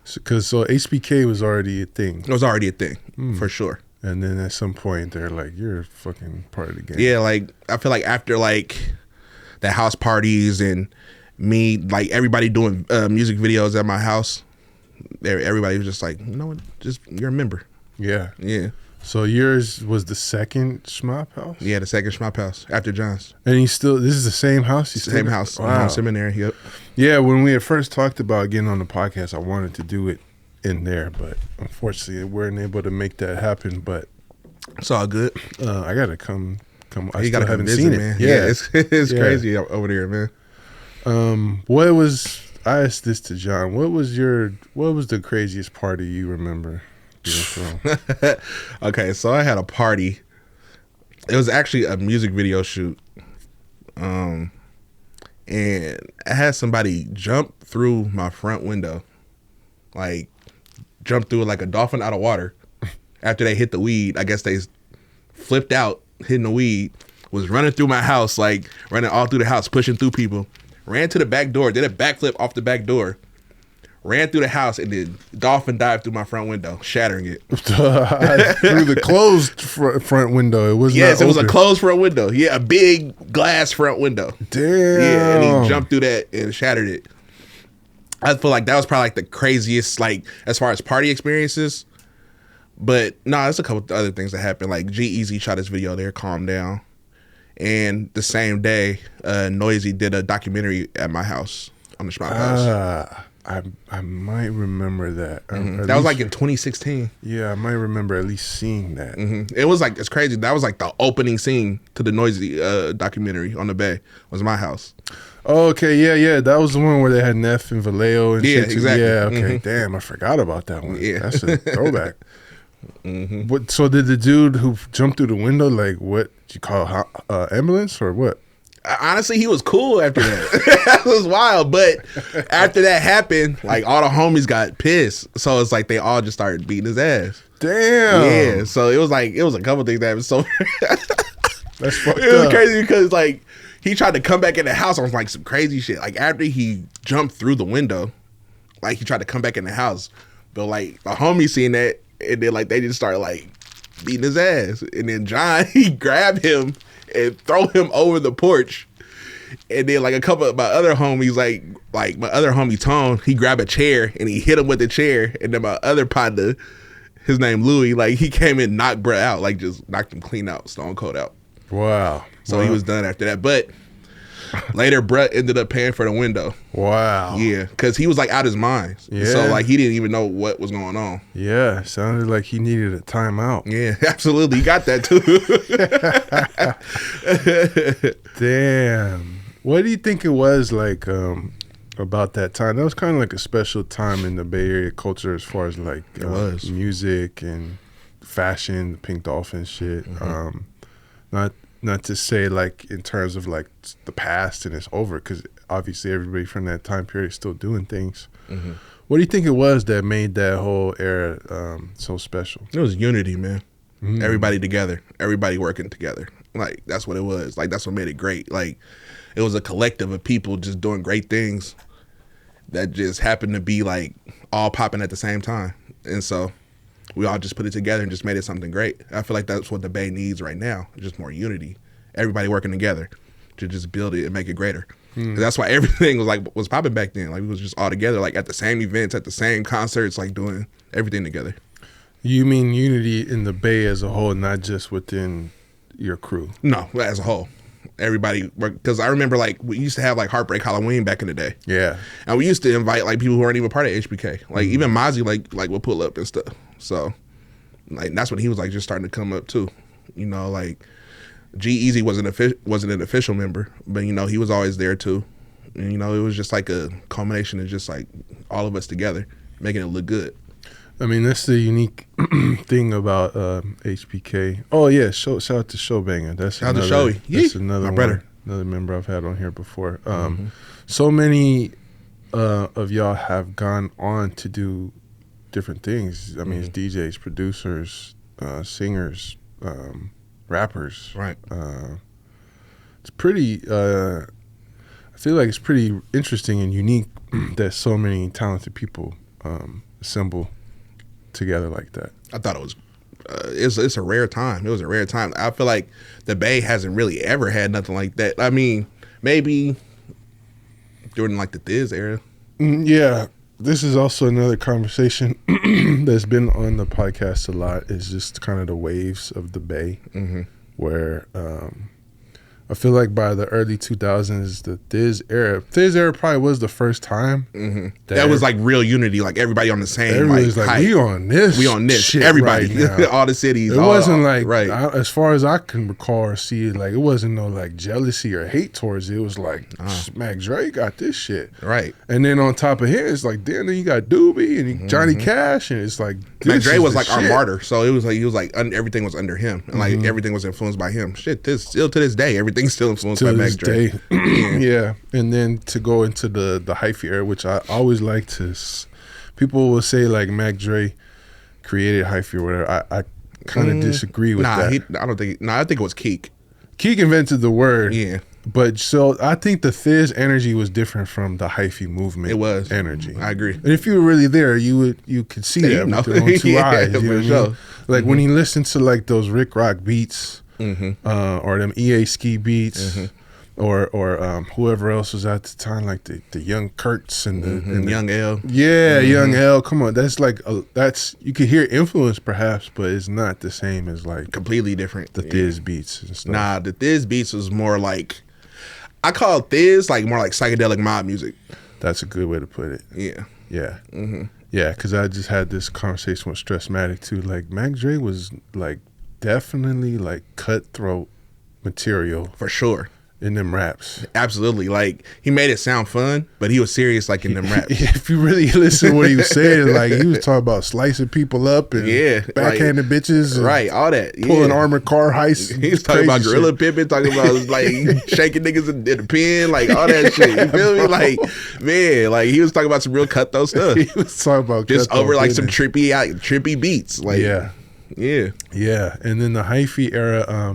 So HBK was already a thing. It was already a thing for sure. And then at some point they're like, "You're a fucking part of the game." Yeah, like I feel like after like the house parties and me, like everybody doing music videos at my house, everybody was just like, you know what, just you're a member. Yeah. So yours was the second Shmop House? Yeah, the second Shmop House after John's. And this is the same house? Same house. Wow. Seminary, yep. Yeah, when we had first talked about getting on the podcast, I wanted to do it in there, but unfortunately we weren't able to make that happen. But it's all good. I gotta come. You gotta haven't seen it, man. Yeah, it's crazy over there, man. I asked this to John. What was the craziest party you remember being from? Okay, so I had a party. It was actually a music video shoot. And I had somebody jump through my front window. Like jump through like a dolphin out of water. After they hit the weed, I guess they flipped out, hitting the weed, was running through my house, like running all through the house, pushing through people, ran to the back door, did a backflip off the back door, ran through the house, and then dolphin dived through my front window, shattering it. Through the closed front window. It was it was a closed front window. Yeah, a big glass front window. Damn. Yeah, and he jumped through that and shattered it. I feel like that was probably like the craziest, like as far as party experiences. But no, there's a couple other things that happened. Like G-Eazy shot his video there, Calm Down. And the same day, Noisy did a documentary at my house on the Shmop House. I might remember that. That was like in 2016. Yeah, I might remember at least seeing that. It was like, it's crazy. That was like the opening scene to the Noisy documentary on the Bay, was my house. Oh, okay, yeah. That was the one where they had Neff and Vallejo and shit. Exactly. Yeah, okay. Damn, I forgot about that one. Yeah. That's a throwback. So did the dude who jumped through the window, like, what did you call ambulance or what? Honestly, he was cool after that. That was wild. But after that happened, like all the homies got pissed. So it's like they all just started beating his ass. Damn. Yeah. So it was a couple things that happened. So that's fucked up. It was crazy because like he tried to come back in the house on like some crazy shit. Like after he jumped through the window, like he tried to come back in the house. But like the homies seen that, and then like they just started like beating his ass. And then John, he grabbed him and throw him over the porch. And then like a couple of my other homies, like my other homie Tone, he grabbed a chair and he hit him with the chair. And then my other partner, his name Louis, like he came in, knocked bruh out, like just knocked him clean out, stone cold out. Wow. So he was done after that. But Later, Brett ended up paying for the window. Wow. Yeah, because he was like out his mind. Yeah. So like he didn't even know what was going on. Yeah, sounded like he needed a timeout. Yeah, absolutely. He got that too. Damn. What do you think it was like about that time? That was kind of like a special time in the Bay Area culture as far as like music and fashion, the Pink Dolphin shit. Not to say like in terms of like the past and it's over, because obviously everybody from that time period is still doing things. What do you think it was that made that whole era so special? It was unity, man. Everybody together, everybody working together. Like that's what it was. Like that's what made it great. Like it was a collective of people just doing great things that just happened to be like all popping at the same time. And so we all just put it together and just made it something great. I feel like that's what the Bay needs right now, just more unity. Everybody working together to just build it and make it greater. That's why everything was popping back then. Like we was just all together, like at the same events, at the same concerts, like doing everything together. You mean unity in the Bay as a whole, not just within your crew? No, as a whole. Everybody, because I remember like we used to have like Heartbreak Halloween back in the day. Yeah. And we used to invite like people who weren't even part of HBK. Like even Mozzie like would pull up and stuff. So like that's when he was like just starting to come up too. You know, like G-Eazy wasn't an official member, but you know, he was always there too. And you know, it was just like a culmination of just like all of us together making it look good. I mean, that's the unique thing about HBK. Oh yeah, shout out to Showbanger. That's shout out to Showy. That's another brother, another member I've had on here before. So many of y'all have gone on to do different things. I mean, it's DJs, producers, singers, rappers. Right. It's pretty. I feel like it's pretty interesting and unique that so many talented people assemble together like that. I thought it was it's a rare time. It was a rare time. I feel like the Bay hasn't really ever had nothing like that. I mean, maybe during like the Thiz era. Yeah, this is also another conversation that's been on the podcast a lot. Is just kind of the waves of the Bay, where I feel like by the early 2000s, the Thiz era probably was the first time that was like real unity, like everybody on the same. Everybody's like we on this shit, everybody, right now. all the cities. It wasn't like right. As far as I can recall or see, like it wasn't no like jealousy or hate towards it. It was like Mac Dre got this shit, right? And then on top of him, it's like then you got Doobie and Johnny Cash, and it's like Mac Dre was like our martyr, so it was like he was like everything was under him, and like everything was influenced by him. Shit, this still to this day, everything's still influenced by Mac Dre. Yeah, and then to go into the hyphy era, which I always like to. People will say like Mac Dre created hyphy or whatever. I kind of disagree with that. I don't think. I think it was Keek. Keek invented the word. Yeah. But so I think the Thiz energy was different from the hyphy movement. It was energy. I agree. And if you were really there, you could see that with your own two eyes. You know what I mean? Like when you listen to like those Rick Rock beats, or them EA Ski beats, or whoever else was at the time, like the Young Kurtz and the Young L. Yeah, Young L. Come on, that's like that's you could hear influence perhaps, but it's not the same as like completely different. The Thiz beats and stuff. Nah, the Thiz beats was more like. I call Thiz like more like psychedelic mob music. That's a good way to put it. Yeah. Yeah. Yeah, because I just had this conversation with Stressmatic too. Like Mac Dre was like definitely like cutthroat material for sure in them raps. Absolutely, like he made it sound fun, but he was serious like in them raps. If you really listen to what he was saying, like he was talking about slicing people up and backhanding bitches, and right? All that, pulling armored car heists. He was talking about Gorilla Pimpin', talking about like shaking niggas in the pen, like all that shit. You feel me? Like man, like he was talking about some real cutthroat stuff. He was talking about just over like some trippy beats. Like yeah. And then the hyphy era.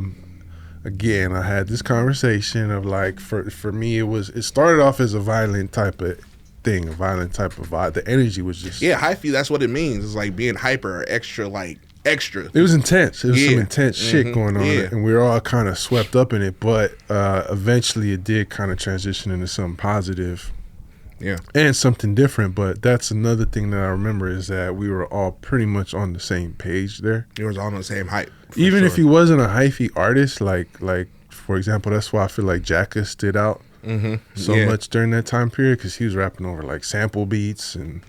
Again, I had this conversation of like for me it started off as a violent type of thing, a violent type of vibe. The energy was just hyphy. That's what it means. It's like being hyper or extra, like extra. It was intense. It was some intense shit going on, and we were all kind of swept up in it. But eventually, it did kind of transition into something positive. Yeah, and something different. But that's another thing that I remember is that we were all pretty much on the same page there. It was all on the same hype. Even if he wasn't a hyphy artist, like for example, that's why I feel like Jacka stood out so much during that time period because he was rapping over like sample beats and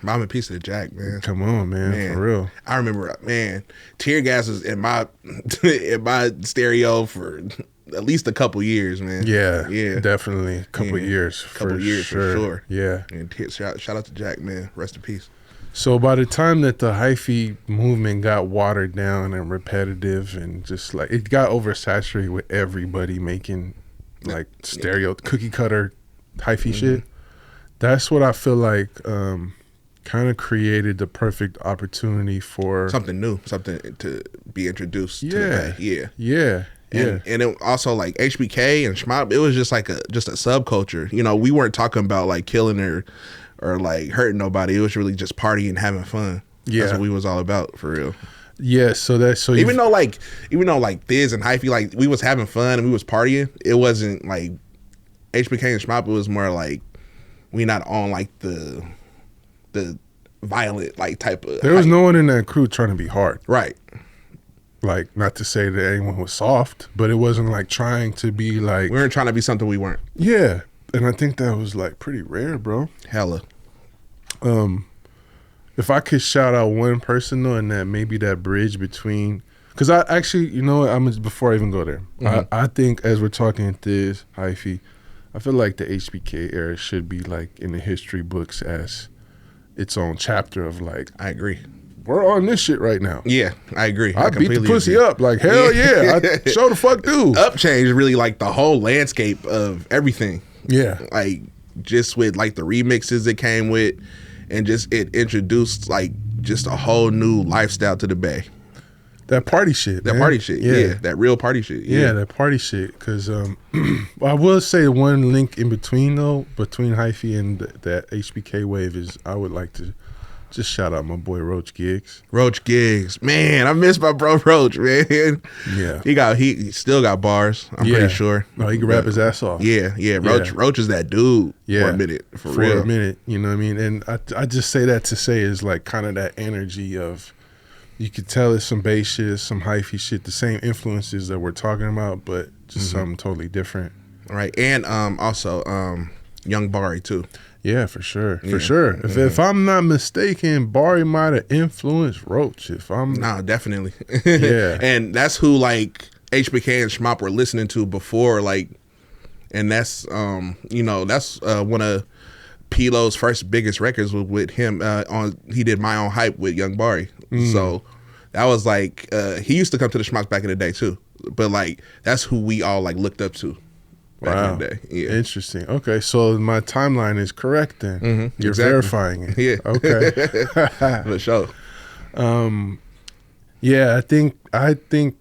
I'm a piece of the Jack, man. Come on, man, for real. I remember, man, tear gas was in my in my stereo for at least a couple years, man. Yeah, definitely a couple years, for sure. Yeah, and shout out to Jack, man. Rest in peace. So by the time that the hyphy movement got watered down and repetitive and just like it got oversaturated with everybody making like stereo cookie cutter hyphy shit, that's what I feel like kind of created the perfect opportunity for something new, something to be introduced to the day. And it also like HBK and Shmop, it was just like a subculture. You know, we weren't talking about like killing or like hurting nobody. It was really just partying and having fun. That's what we was all about, for real. Yeah, so even though like Thiz and Hyphy, like we was having fun and we was partying, it wasn't like HBK and Shmop. It was more like we not on like the violent like type of. There was no one in that crew trying to be hard, right? Like, not to say that anyone was soft, but it wasn't like trying to be like we weren't trying to be something we weren't. Yeah, and I think that was like pretty rare, bro. Hella. If I could shout out one person though, and that maybe that bridge between, because I actually, you know what, before I even go there, I think as we're talking this hyphy, I feel like the HBK era should be like in the history books as its own chapter of like. I agree. We're on this shit right now. Yeah, I agree. I beat the pussy up like hell yeah. I show the fuck dude. Up changed really like the whole landscape of everything. Yeah, like just with like the remixes it came with. And just it introduced like just a whole new lifestyle to the Bay. That party shit. That party shit. Yeah. That real party shit. Yeah, that party shit. Because I will say one link in between though, between hyphy and that HBK wave is I would like to just shout out my boy Roach Giggs. Roach Giggs, man, I miss my bro Roach, man. Yeah, he still got bars. I'm pretty sure. No, he can rap his ass off. Yeah. Roach is that dude. For a minute, for real. A minute, you know what I mean. And I just say that to say is like kind of that energy of you could tell it's some bass shit, some hyphy shit, the same influences that we're talking about, but just something totally different. Right, and also Young Bari too. Yeah, for sure. If I'm not mistaken, Bari might have influenced Roach. Definitely. Yeah, and that's who like HBK and Shmop were listening to before, like, and that's that's one of Pilo's first biggest records was with him. He did My Own Hype with Young Bari, so that was like he used to come to the Shmops back in the day too. But like that's who we all like looked up to. Back in the day. Yeah. Interesting. Okay, so my timeline is correct then. You're verifying it. Yeah. Okay. For sure. Yeah, I think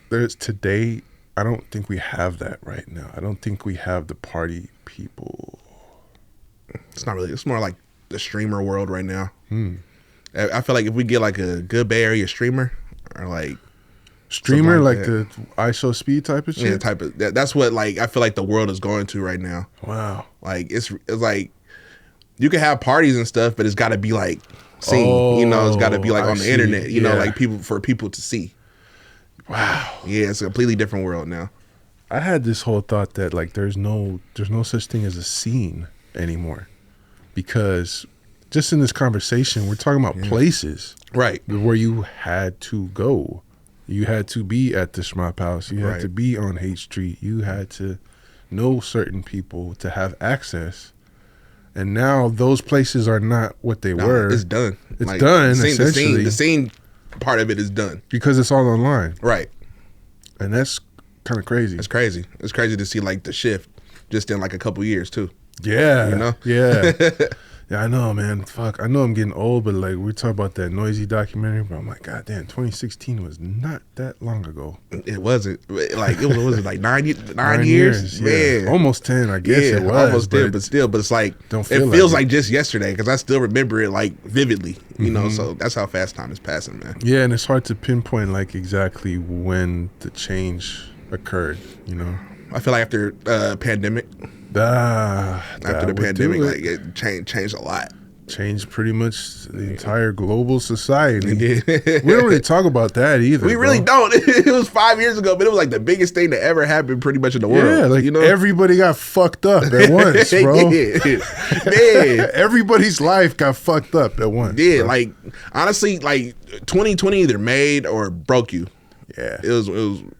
there's today. I don't think we have that right now. I don't think we have the party people. It's not really. It's more like the streamer world right now. I feel like if we get like a good Bay Area streamer or like. Streamer like the ISO speed type of shit? Yeah, that's what like I feel like the world is going to right now. Wow. Like it's like you can have parties and stuff, but it's got to be like seen, it's got to be like on the internet, like people to see. Wow. Yeah, it's a completely different world now. I had this whole thought that like there's no such thing as a scene anymore, because just in this conversation we're talking about places, right, where you had to go. You had to be at the Shmop House. You had to be on H Street. You had to know certain people to have access. And now those places are not what they were. It's done. It's like, done, essentially. The scene part of it is done. Because it's all online. Right. And that's kind of crazy. It's crazy. It's crazy to see like the shift just in like a couple years too. Yeah. Yeah. Yeah, I know, man. Fuck. I know I'm getting old, but like we talk about that Noisy documentary, but I'm like, God damn, 2016 was not that long ago. It wasn't. Like it was like 9 years? Man. Yeah. Almost 10, I guess it was. Almost 10, but it's like it feels like just yesterday because I still remember it like vividly, you know, so that's how fast time is passing, man. Yeah, and it's hard to pinpoint like exactly when the change occurred, you know. I feel like after pandemic. After the pandemic, like it changed a lot. changed pretty much the entire global society. It did. We don't really talk about that either. We really don't. It was 5 years ago, but it was like the biggest thing that ever happened pretty much in the world. Yeah, like you know? everybody got fucked up at once, bro. Man. Everybody's life got fucked up at once. Yeah, bro. like honestly, like 2020 either made or broke you. Yeah, it was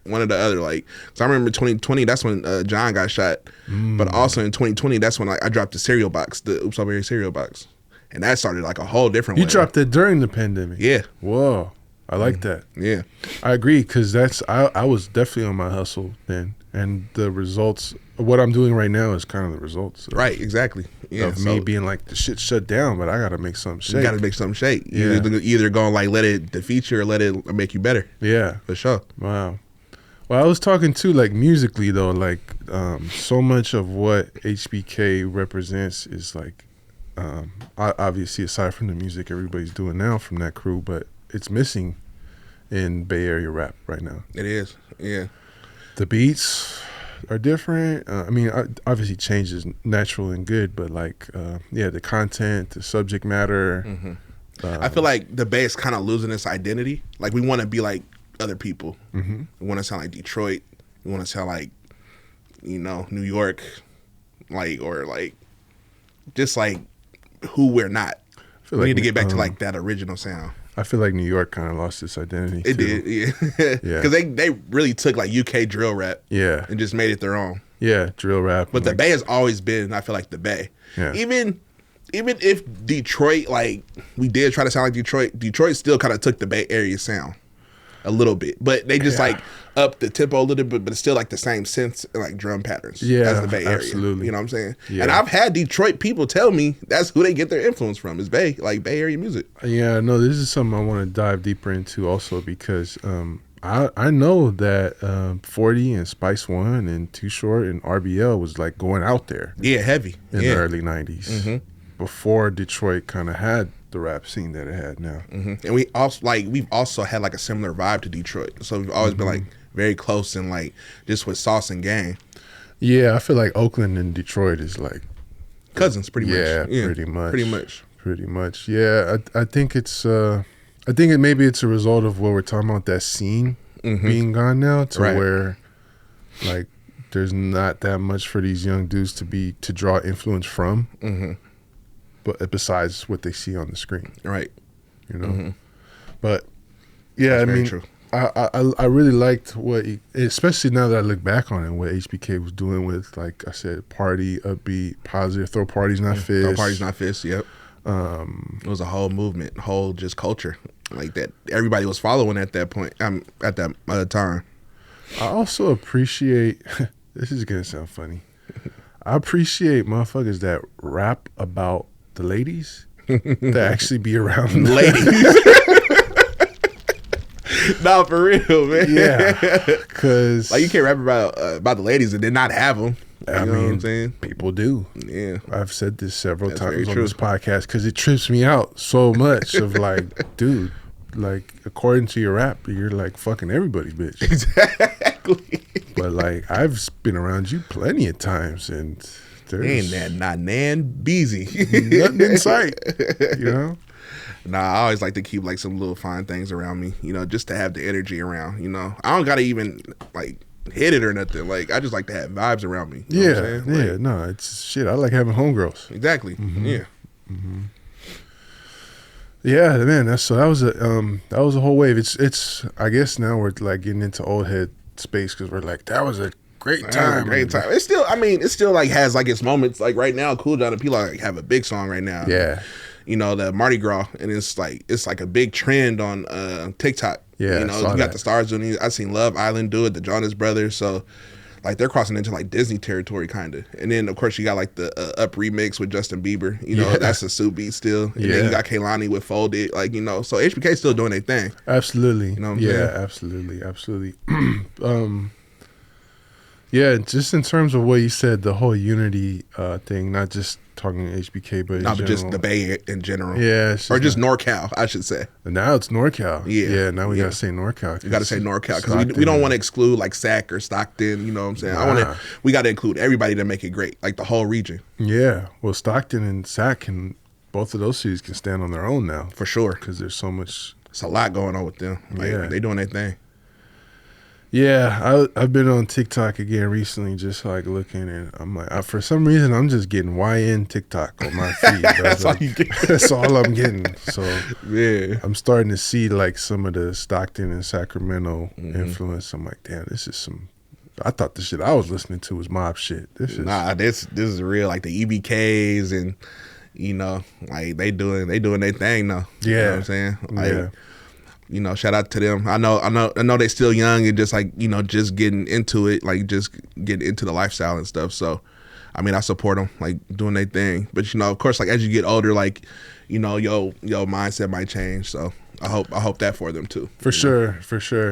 one or the other. Like, so I remember 2020. That's when John got shot. But also in 2020, that's when I dropped the cereal box, the OopzAllBerryz cereal box, and that started like a whole different. You way. dropped it during the pandemic. Yeah. Whoa, I like that. Yeah, I agree because I was definitely on my hustle then, and the results. What I'm doing right now is kind of the results. Right. Exactly. Yeah. Of me being like, the shit shut down, but I got to make something shake. You got to make something shake. Yeah. Either go and like let it defeat you or let it make you better. Yeah. For sure. Wow. Well, I was talking too, like musically though, like so much of what HBK represents is like, obviously aside from the music everybody's doing now from that crew, but it's missing in Bay Area rap right now. It is. Yeah. The beats are different. I mean, obviously change is natural and good, but like, yeah, the content, the subject matter. I feel like the Bay is kind of losing its identity. Like we want to be like other people. We want to sound like Detroit. We want to sound like, you know, New York, like, or like, just like who we're not. We need to get back to like that original sound. I feel like New York kind of lost its identity. It did, yeah. Because they really took like UK drill rap, and just made it their own. Yeah, drill rap. But the Bay has always been, I feel like, the Bay. Yeah. Even if Detroit, like we did try to sound like Detroit still kind of took the Bay Area sound a little bit, but they just like up the tempo a little bit, but it's still like the same synths and like drum patterns as the Bay Area. Absolutely. You know what I'm saying? Yeah. And I've had Detroit people tell me that's who they get their influence from is Bay Area music. Yeah, no, this is something I want to dive deeper into also because I know that 40 and Spice One and Too Short and RBL was like going out there. Yeah, heavy. In the early 90s. Before Detroit kind of had the rap scene that it had now. And we've also had like a similar vibe to Detroit. So we've always been like very close and like just with Sauce and Gang. Yeah, I feel like Oakland and Detroit is like cousins pretty much. Yeah, pretty much. Yeah, I think it's maybe it's a result of what we're talking about, that scene being gone now to where like there's not that much for these young dudes to draw influence from. But besides what they see on the screen, right? You know, but yeah, that's I mean, true. I really liked especially now that I look back on it, what HBK was doing with, like I said, party, upbeat, positive, throw parties not fists. Throw parties not fists. Yep. It was a whole movement, whole just culture like that. Everybody was following at that point. At that time. I also appreciate. This is gonna sound funny. I appreciate motherfuckers that rap about the ladies that actually be around the ladies. No, for real, man. Yeah, because like you can't rap about the ladies and then not have them. I mean, what I'm saying? People do. Yeah, I've said this several times on this podcast because it trips me out so much. Of like, dude, like according to your rap, you're like fucking everybody's bitch. Exactly. But like, I've been around you plenty of times and. Ain't that not Nan Beezy. Nothing in sight, you know? Nah, I always like to keep like some little fine things around me, you know, just to have the energy around, you know. I don't gotta even like hit it or nothing. Like I just like to have vibes around me. You know what I'm saying? Yeah, no, it's shit. I like having homegirls. Exactly. Yeah. Yeah, man. That was a whole wave. It's I guess now we're like getting into old head space because we're like, that was a great time. It's still like has like its moments. Like right now, Kool John and P like have a big song right now. Yeah. You know, the Mardi Gras, and it's like a big trend on TikTok. Yeah. You know, you got the stars doing it. I seen Love Island do it, the Jonas Brothers. So like they're crossing into like Disney territory kind of. And then of course you got like the Up remix with Justin Bieber. You know, that's a Sue beat still. And then you got Kehlani with Folded. Like, you know, so HBK still doing their thing. Absolutely. You know what I'm saying? Absolutely. Yeah, just in terms of what you said, the whole unity thing, not just talking HBK, but but just the Bay in general. Yeah. Or just NorCal, I should say. And now it's NorCal. Yeah. Now we got to say NorCal. You got to say NorCal because we don't want to exclude like Sac or Stockton, you know what I'm saying? We got to include everybody to make it great, like the whole region. Yeah. Well, Stockton and Sac can both of those cities can stand on their own now for sure. because there's so much. It's a lot going on with them. Like, they doing their thing. Yeah, I've been on TikTok again recently, just like looking, and I'm like, for some reason, I'm just getting YN TikTok on my feed. That's all you get. That's all I'm getting. So yeah, I'm starting to see like some of the Stockton and Sacramento influence. I'm like, damn, this is some. I thought the shit I was listening to was mob shit. This is real. Like the EBKs and like they doing their thing now. Yeah, you know what I'm saying. Like, shout out to them. I know they still young and just like just getting into it, like just getting into the lifestyle and stuff. So, I mean, I support them, like doing their thing. But of course, like as you get older, like your mindset might change. So I hope that for them too. For sure.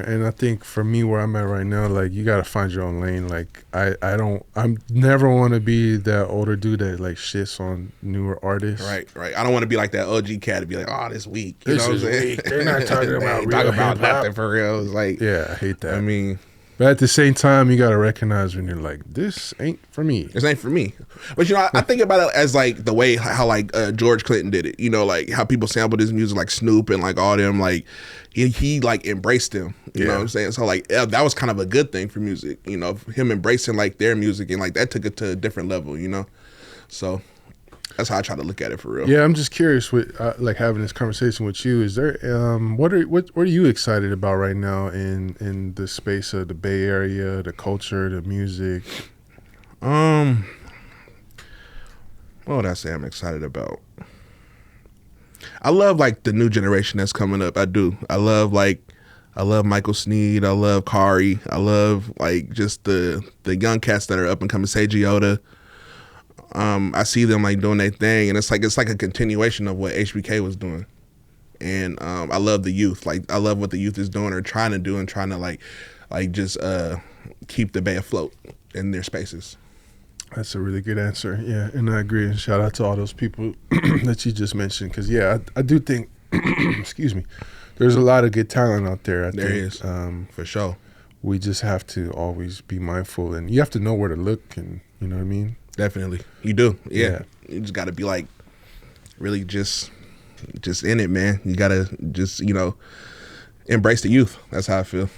And I think for me, where I'm at right now, like you got to find your own lane. Like I'm never want to be that older dude that like shits on newer artists. Right. I don't want to be like that OG cat to be like, oh, this weak. This is weak. They're not talking about real hip-hop. Nothing for real. It's like, yeah, I hate that. I mean, but at the same time, you got to recognize when you're like, this ain't for me. This ain't for me. But, I think about it as like the way how like George Clinton did it, like how people sampled his music, like Snoop and like all them, like he like embraced them, you know what I'm saying? So like that was kind of a good thing for music, him embracing like their music and like that took it to a different level, So that's how I try to look at it for real. Yeah, I'm just curious with like having this conversation with you. Is there what are you excited about right now in the space of the Bay Area, the culture, the music? What would I say I'm excited about? I love like the new generation that's coming up. I do. I love Michael Sneed. I love Kari. I love like just the young cats that are up and coming. Seiji Yoda. I see them like doing their thing, and it's like a continuation of what HBK was doing. And I love the youth. Like I love what the youth is doing or trying to do, and trying to like just keep the Bay afloat in their spaces. That's a really good answer. Yeah, and I agree. And shout out to all those people that you just mentioned, because I do think, excuse me, there's a lot of good talent out there. There is, for sure. We just have to always be mindful, and you have to know where to look, and you know what I mean. Definitely, you do. Yeah. You just got to be like, really just in it, man. You got to just embrace the youth. That's how I feel.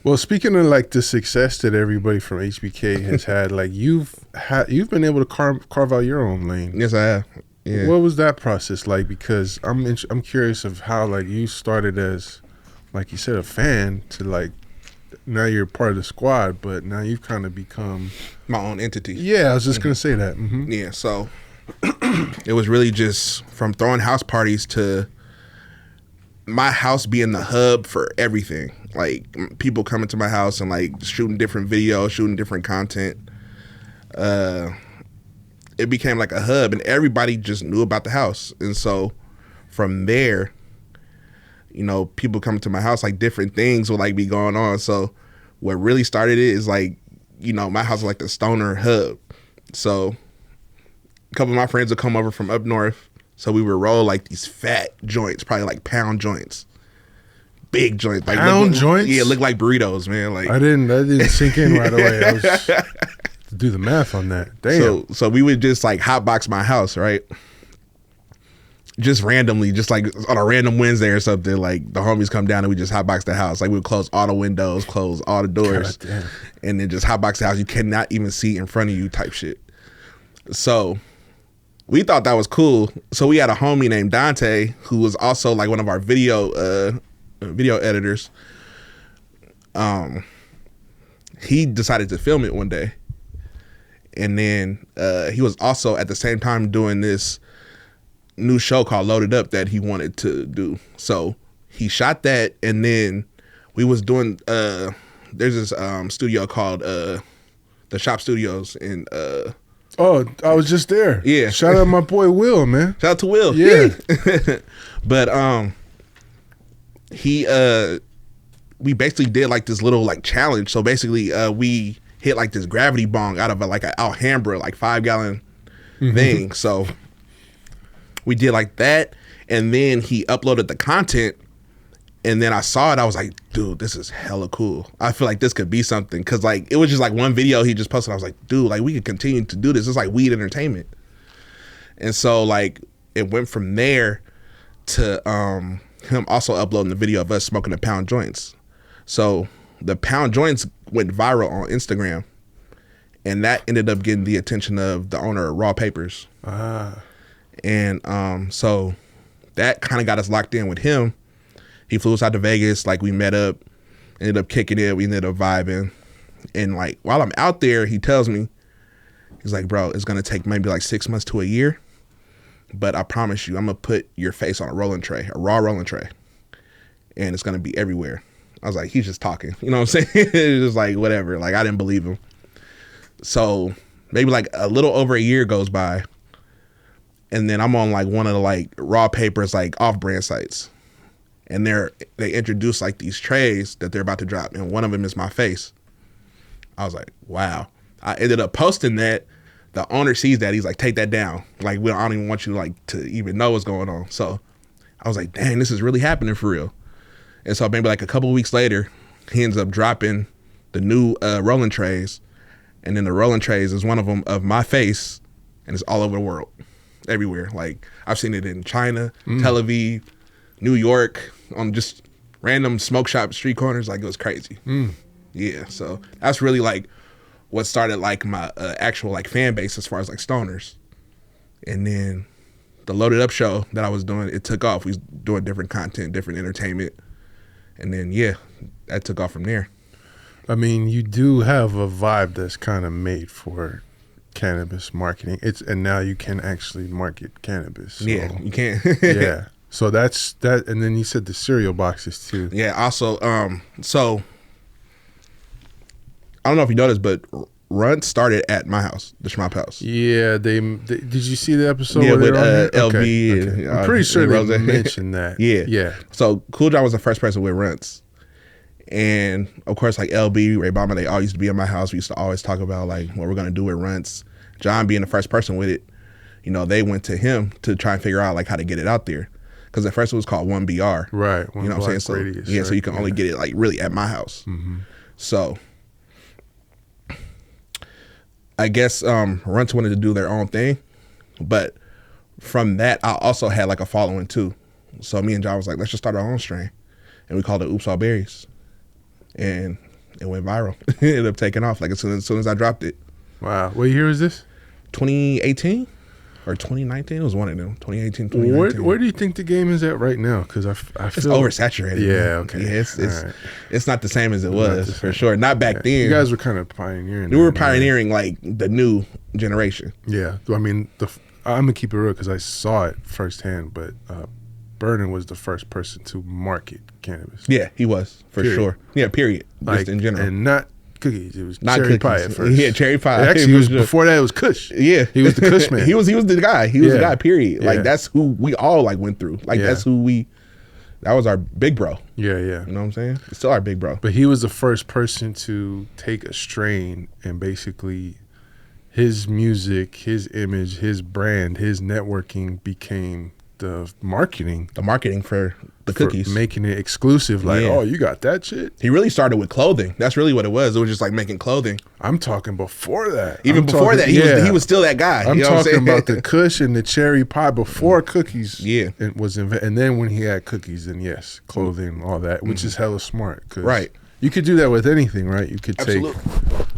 Well, speaking of like the success that everybody from HBK has had, like you've been able to carve out your own lane. Yes, I have. Yeah. What was that process like? Because I'm curious of how like you started as, like you said, a fan to like now you're part of the squad, but now you've kind of become my own entity. Yeah, I was just gonna say that. Mm-hmm. Yeah, so it was really just from throwing house parties to my house being the hub for everything. Like people coming to my house and like shooting different videos, shooting different content. It became like a hub, and everybody just knew about the house. And so from there, people coming to my house, like different things will like be going on. So what really started it is like, my house is like the stoner hub. So a couple of my friends would come over from up north. So we would roll like these fat joints, probably like pound joints. Big joints. Like pound joints? Yeah, look like burritos, man. Like I didn't sink in right away. I was to do the math on that. Damn. So we would just like hotbox my house, right? Just randomly, just like on a random Wednesday or something, like the homies come down and we just hotbox the house. Like we would close all the windows, close all the doors, and then just hotbox the house. You cannot even see in front of you type shit. So we thought that was cool. So we had a homie named Dante who was also like one of our video editors. He decided to film it one day, and then he was also at the same time doing this new show called Loaded Up that he wanted to do. So he shot that, and then we was doing there's this studio called the Shop Studios in oh, I was just there. Yeah. Shout out my boy Will, man. Shout out to Will. Yeah. But we basically did like this little like challenge. So basically we hit like this gravity bong out of like an Alhambra, like 5-gallon thing. So we did like that, and then he uploaded the content, and then I saw it. I was like, dude, this is hella cool. I feel like this could be something, because like it was just like one video he just posted. I was like, dude, like we could continue to do this. It's like weed entertainment. And so like it went from there to him also uploading the video of us smoking the pound joints. So the pound joints went viral on Instagram, and that ended up getting the attention of the owner of Raw Papers. And so that kind of got us locked in with him. He flew us out to Vegas. Like, we met up, ended up kicking it. We ended up vibing. And like, while I'm out there, he tells me, he's like, bro, it's going to take maybe like 6 months to a year, but I promise you, I'm going to put your face on a rolling tray, a raw rolling tray, and it's going to be everywhere. I was like, he's just talking. You know what I'm saying? It's just like, whatever. Like, I didn't believe him. So maybe like a little over a year goes by, and then I'm on like one of the like Raw Papers, like off-brand sites. And they introduce like these trays that they're about to drop, and one of them is my face. I was like, wow. I ended up posting that. The owner sees that. He's like, take that down. Like, I don't even want you like to even know what's going on. So I was like, dang, this is really happening for real. And so maybe like a couple of weeks later, he ends up dropping the new rolling trays. And then the rolling trays is one of them of my face, and it's all over the world, everywhere. Like, I've seen it in China, Tel Aviv, New York, on just random smoke shop street corners. Like, it was crazy. Yeah, so that's really like what started like my actual like fan base as far as like stoners. And then the Loaded Up show that I was doing, it took off. We was doing different content, different entertainment, and then yeah, that took off from there. I mean, you do have a vibe that's kind of made for cannabis marketing. And now you can actually market cannabis. So, yeah, you can. Yeah. So that's that, and then you said the cereal boxes too. Yeah. Also, so I don't know if you noticed, but Runt started at my house, the Shmop House. Yeah, they did you see the episode? Yeah, where with LB. LB. Okay. And, I'm pretty sure they mentioned that. Yeah, yeah. So Kool John was the first person with Runts, and of course, like LB, Ray Bama, they all used to be at my house. We used to always talk about like what we're gonna do with Runts. John being the first person with it, you know, they went to him to try and figure out like how to get it out there. Because at first it was called 1BR. Right. You know what I'm saying? So, radius, yeah, right? so you can only get it like really at my house. So I guess Runts wanted to do their own thing. But from that, I also had like a following too. So me and John was like, let's just start our own strain. And we called it OopzAllBerryz. And it went viral. It ended up taking off like as soon as I dropped it. Wow. What year is this? 2018? Or 2019, it was one of them. 2018, 2019. Where do you think the game is at right now? Because I feel it's oversaturated. Yeah, man. okay. Yeah, it's not the same as it was for sure. Not back then. You guys were kind of pioneering. We were pioneering like the new generation. Yeah, I mean, I'm gonna keep it real because I saw it firsthand. But Burden was the first person to market cannabis. Yeah, he was for sure. Yeah, period. Like, just in general, and not cookies. It was not cherry cookies. pie at first. Yeah, cherry pie. Actually, it was before that. It was Kush. Yeah, he was the Kush man. he was the guy. He was the guy. Period. Like that's who we all like went through. Like that's who that was our big bro. Yeah. You know what I'm saying? It's still our big bro. But he was the first person to take a strain and basically his music, his image, his brand, his networking became the marketing. The marketing for the cookies. Making it exclusive. Like, oh, you got that shit? He really started with clothing. That's really what it was. It was just like making clothing. I'm talking before that. Even before that, he was still that guy. I'm you know talking about the Kush and the cherry pie before cookies. Yeah. Was and then when he had cookies, then yes, clothing, all that, which is hella smart. Right. You could do that with anything, right? You could take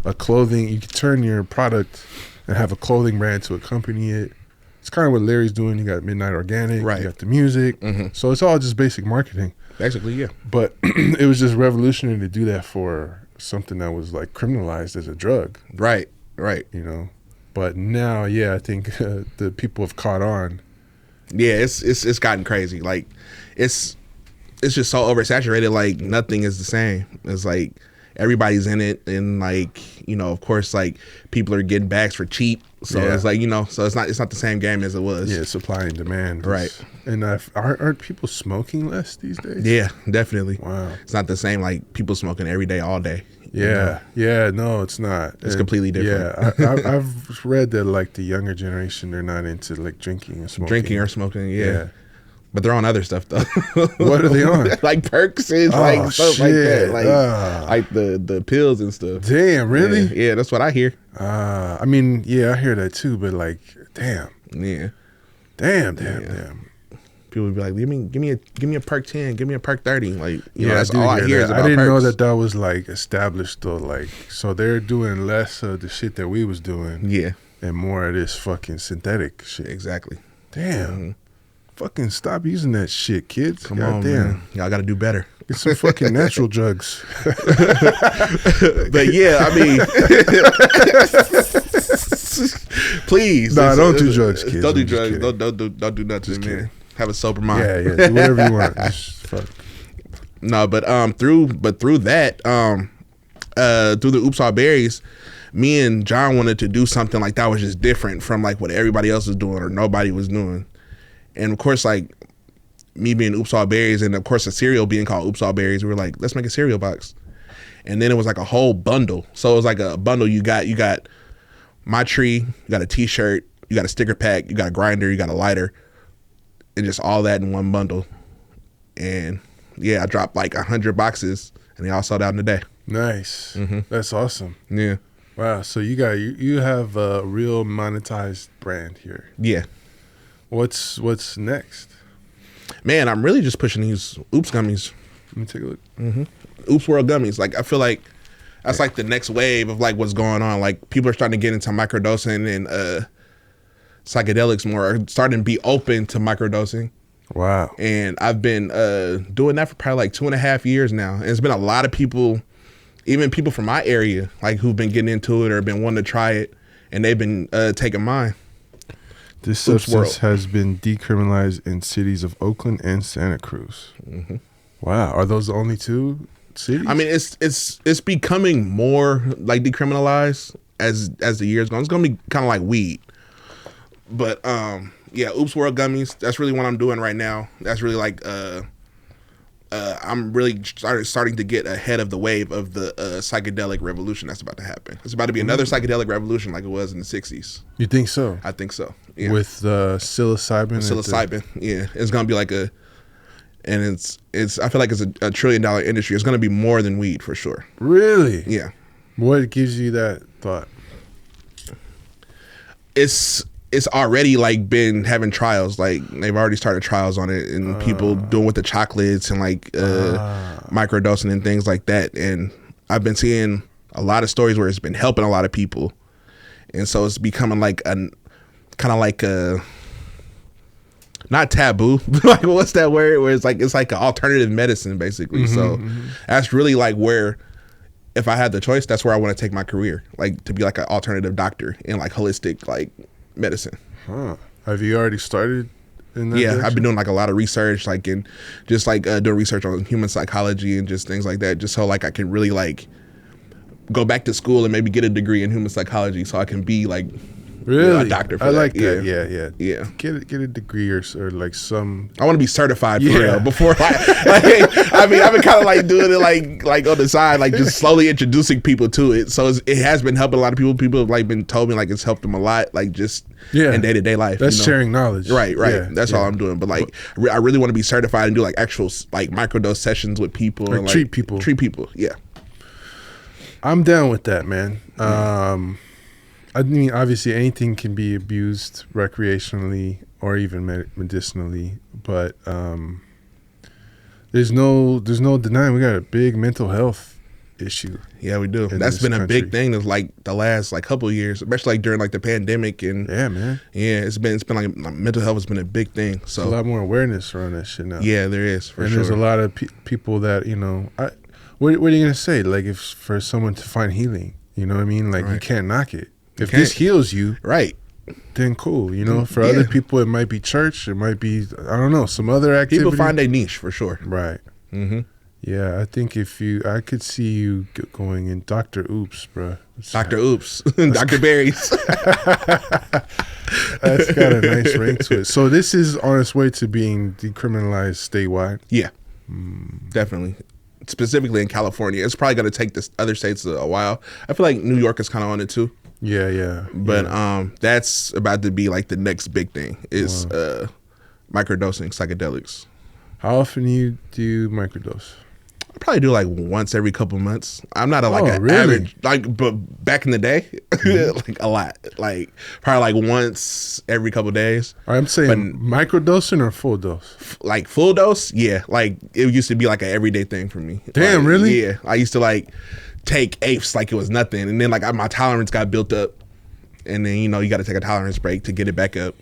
a clothing, you could turn your product and have a clothing brand to accompany it. It's kind of what Larry's doing. You got Midnight Organic, right. You got the music. So it's all just basic marketing. Basically, yeah. But it was just revolutionary to do that for something that was like criminalized as a drug. Right. You know? But now, yeah, I think the people have caught on. Yeah, it's gotten crazy. Like, it's just so oversaturated, like nothing is the same. It's like everybody's in it, and like, you know, of course, like people are getting bags for cheap. So it's like, you know, so it's not the same game as it was. Yeah, supply and demand. Right. And aren't people smoking less these days? Yeah, definitely. Wow. It's not the same like people smoking every day, all day. Yeah. Yeah, no, it's not. It's completely different. Yeah, I've read that like the younger generation, they're not into like drinking and smoking. Drinking or smoking, yeah. But they're on other stuff though. What are they on? Like perks and like stuff like that. Like the pills and stuff. Damn, really? Yeah, that's what I hear. I mean, yeah, I hear that too, but like, damn. Yeah. Damn. People would be like, give me a perk 10, give me a perk 30. Like, you know, that's I do all I hear hear that. is about I didn't know perks. that was like established though. Like, so they're doing less of the shit that we was doing. Yeah. And more of this fucking synthetic shit. Exactly. Damn. Mm-hmm. Fucking stop using that shit, kids. Come on, man. Y'all got to do better. Get some fucking natural drugs. But yeah, I mean, please. Nah, don't do drugs, kids. Don't do I'm just drugs. kidding. Don't do nothing, Just man. kidding. Have a sober mind. Yeah, do whatever you want. Just fuck. No, but through that, through the OopzAllBerryz, me and John wanted to do something like that was just different from like what everybody else was doing or nobody was doing. And of course, like me being OopzAllBerryz and of course a cereal being called OopzAllBerryz, we were like, let's make a cereal box. And then it was like a whole bundle. So it was like a bundle. You got my tree, you got a t-shirt, you got a sticker pack, you got a grinder, you got a lighter, and just all that in one bundle. And yeah, I dropped like 100 boxes and they all sold out in a day. Nice. Mm-hmm. That's awesome. Yeah. Wow. So you have a real monetized brand here. Yeah. What's next? Man, I'm really just pushing these Oopz gummies. Let me take a look. Mm-hmm. Oopz World gummies. Like, I feel like that's like the next wave of like what's going on. Like, people are starting to get into microdosing and psychedelics more, or starting to be open to microdosing. Wow. And I've been doing that for probably like 2.5 years now. And it's been a lot of people, even people from my area, like who've been getting into it or been wanting to try it, and they've been taking mine. This substance has been decriminalized in cities of Oakland and Santa Cruz. Mm-hmm. Wow. Are those the only two cities? I mean, it's becoming more like decriminalized as the years go. It's gonna be kind of like weed, but yeah, Oopz World gummies. That's really what I'm doing right now. That's really like I'm really starting to get ahead of the wave of the psychedelic revolution that's about to happen. It's about to be another psychedelic revolution like it was in the 60s. You think so? I think so. Yeah. With psilocybin? Psilocybin, yeah. It's gonna be like and it's I feel like it's a $1 trillion industry. It's gonna be more than weed for sure. Really? Yeah. What gives you that thought? It's already like been having trials. Like they've already started trials on it, and people doing with the chocolates and like microdosing and things like that. And I've been seeing a lot of stories where it's been helping a lot of people, and so it's becoming like not taboo, but like what's that word? Where it's like an alternative medicine basically. Mm-hmm, So that's really like where, if I had the choice, that's where I want to take my career, like to be like an alternative doctor in like holistic like medicine. Huh. Have you already started in that Yeah, direction? I've been doing like a lot of research, like in just like doing research on human psychology and just things like that, just so like I can really like go back to school and maybe get a degree in human psychology so I can be like really a doctor for I that. like that. Yeah. Yeah. Get a degree or like some. I want to be certified for real before I mean I've been kind of like doing it like on the side, like just slowly introducing people to it. So it has been helping a lot of people. People have like been told me like it's helped them a lot, like just in day-to-day life. That's sharing knowledge. Right. Yeah, That's all I'm doing. But like I really want to be certified and do like actual like microdose sessions with people and like treat people. Yeah. I'm down with that, man. I mean, obviously, anything can be abused recreationally or even medicinally, but there's no denying we got a big mental health issue. Yeah, we do. That's been a big thing. That's like the last like couple of years, especially like during like the pandemic and yeah, man. Yeah, it's been like mental health has been a big thing. So there's a lot more awareness around that shit now. Yeah, there is for and sure. There's a lot of people that what are you gonna say? Like if for someone to find healing, you know what I mean? Like you can't knock it. If this heals you, right, then cool. You know, for other people, it might be church. It might be, I don't know, some other activity. People find a niche for sure. Right. Mm-hmm. Yeah, I think I could see you going in Dr. Oopz, bro. Dr. Oopz. Dr. Berryz. That's got a nice ring to it. So this is on its way to being decriminalized statewide? Yeah, definitely. Specifically in California. It's probably going to take the other states a while. I feel like New York is kind of on it too. Yeah. But that's about to be like the next big thing is microdosing, psychedelics. How often do you microdose? I probably do like once every couple months. I'm not an really? average, like, but back in the day, like a lot, like probably like once every couple days. I'm saying microdosing or full dose? Like full dose, yeah. Like it used to be like an everyday thing for me. Damn, like, really? Yeah. I used to like take apes like it was nothing, and then like my tolerance got built up, and then you got to take a tolerance break to get it back up.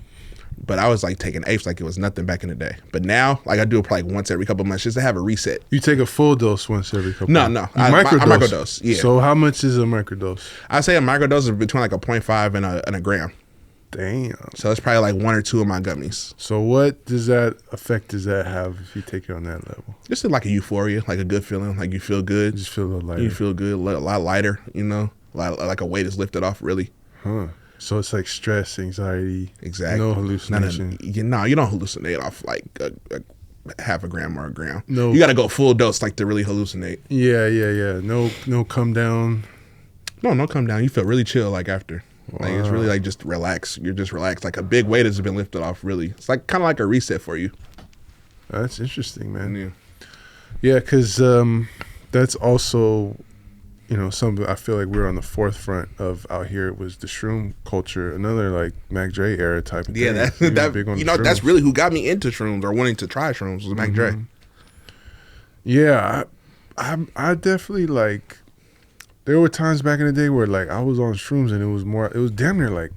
But I was like taking apes like it was nothing back in the day. But now, like I do it probably once every couple of months just to have a reset. You take a full dose once every couple? No, I microdose. Microdose. Yeah. So how much is a microdose? I say a microdose is between like a 0.5 and a gram. Damn. So it's probably like one or two of my gummies. So what effect does that have if you take it on that level? Just like a euphoria, like a good feeling, like you feel good. You just feel a little lighter. You feel good, a lot lighter. Like a weight is lifted off, really. Huh. So it's like stress, anxiety. Exactly. No hallucination. You don't hallucinate off like a half a gram or a gram. No. You got to go full dose like to really hallucinate. Yeah. No come down. No come down. You feel really chill like after. Wow. Like it's really like just relax. You're just relaxed. Like a big weight has been lifted off. Really, it's like kind of like a reset for you. That's interesting, man. Yeah, because that's also. Something I feel like we're on the forefront of out here was the shroom culture, another like Mac Dre era type of thing. Yeah, that's really who got me into shrooms or wanting to try shrooms was Mac Dre. Yeah, I definitely like. There were times back in the day where like I was on shrooms and it was damn near like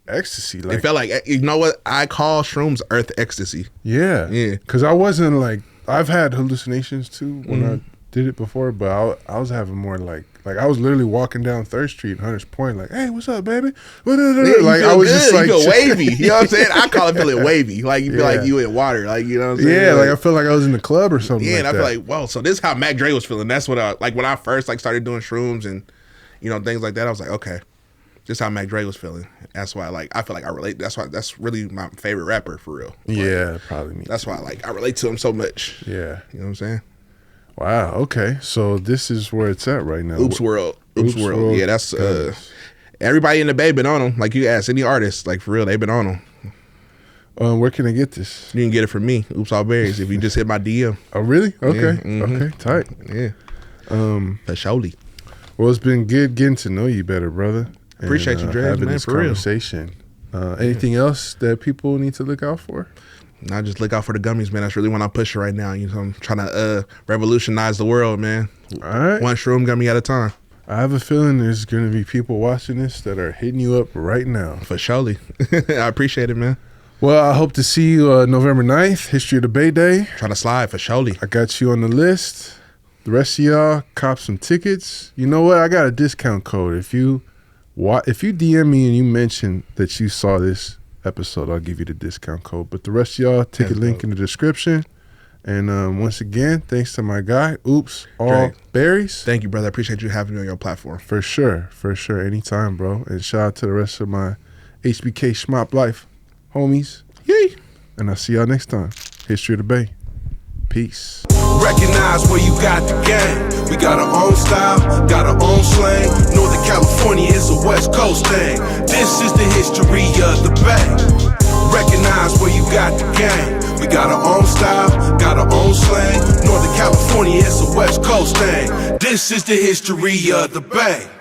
ecstasy. Like it felt like what I call shrooms earth ecstasy. Yeah, because I wasn't like I've had hallucinations too when I did it before, but I was having more like I was literally walking down 3rd Street, Hunters Point, like, hey, what's up, baby? Like I was just like, you feel wavy. You know what I'm saying? I call it feeling wavy. Like you feel like you in water. Like you know what I'm saying? Yeah, like I feel like I was in the club or something. Yeah, like and that. I feel like, whoa. So this is how Mac Dre was feeling. That's what I like when I first like started doing shrooms and things like that. I was like, okay, this is how Mac Dre was feeling. That's why I feel like I relate. That's really my favorite rapper for real. Yeah, probably me. That's why I relate to him so much. Yeah, you know what I'm saying? Wow. Okay. So this is where it's at right now. Oopz World. Yeah, that's everybody in the Bay been on them. Like you ask any artist, like for real, they've been on them. Where can I get this? You can get it from me, OopzAllBerryz. If you just hit my DM. Oh, really? Okay. Yeah, Okay. Tight. Yeah. For surely. Well, it's been good getting to know you better, brother. Appreciate you, Dregs, having man, this for real. conversation. Anything else that people need to look out for? Now just look out for the gummies, man. That's really what I'm pushing right now. I'm trying to revolutionize the world, man. All right. One shroom gummy at a time. I have a feeling there's going to be people watching this that are hitting you up right now. For surely. I appreciate it, man. Well, I hope to see you November 9th, History of the Bay Day. Trying to slide for surely. I got you on the list. The rest of y'all, cop some tickets. You know what? I got a discount code. If you DM me and you mention that you saw this episode, I'll give you the discount code. But the rest of y'all, ticket link in the description. And once again, thanks to my guy, OopzAllBerryz. Thank you, brother. I appreciate you having me on your platform. For sure. Anytime, bro. And shout out to the rest of my HBK Shmop Life homies. Yay. And I'll see y'all next time. History of the Bay. Peace. Recognize where you got the game. We got our own style, got our own slang. Northern California is a West Coast thing. This is the history of the Bay. Recognize where you got the game. We got our own style, got our own slang. Northern California is a West Coast thing. This is the history of the Bay.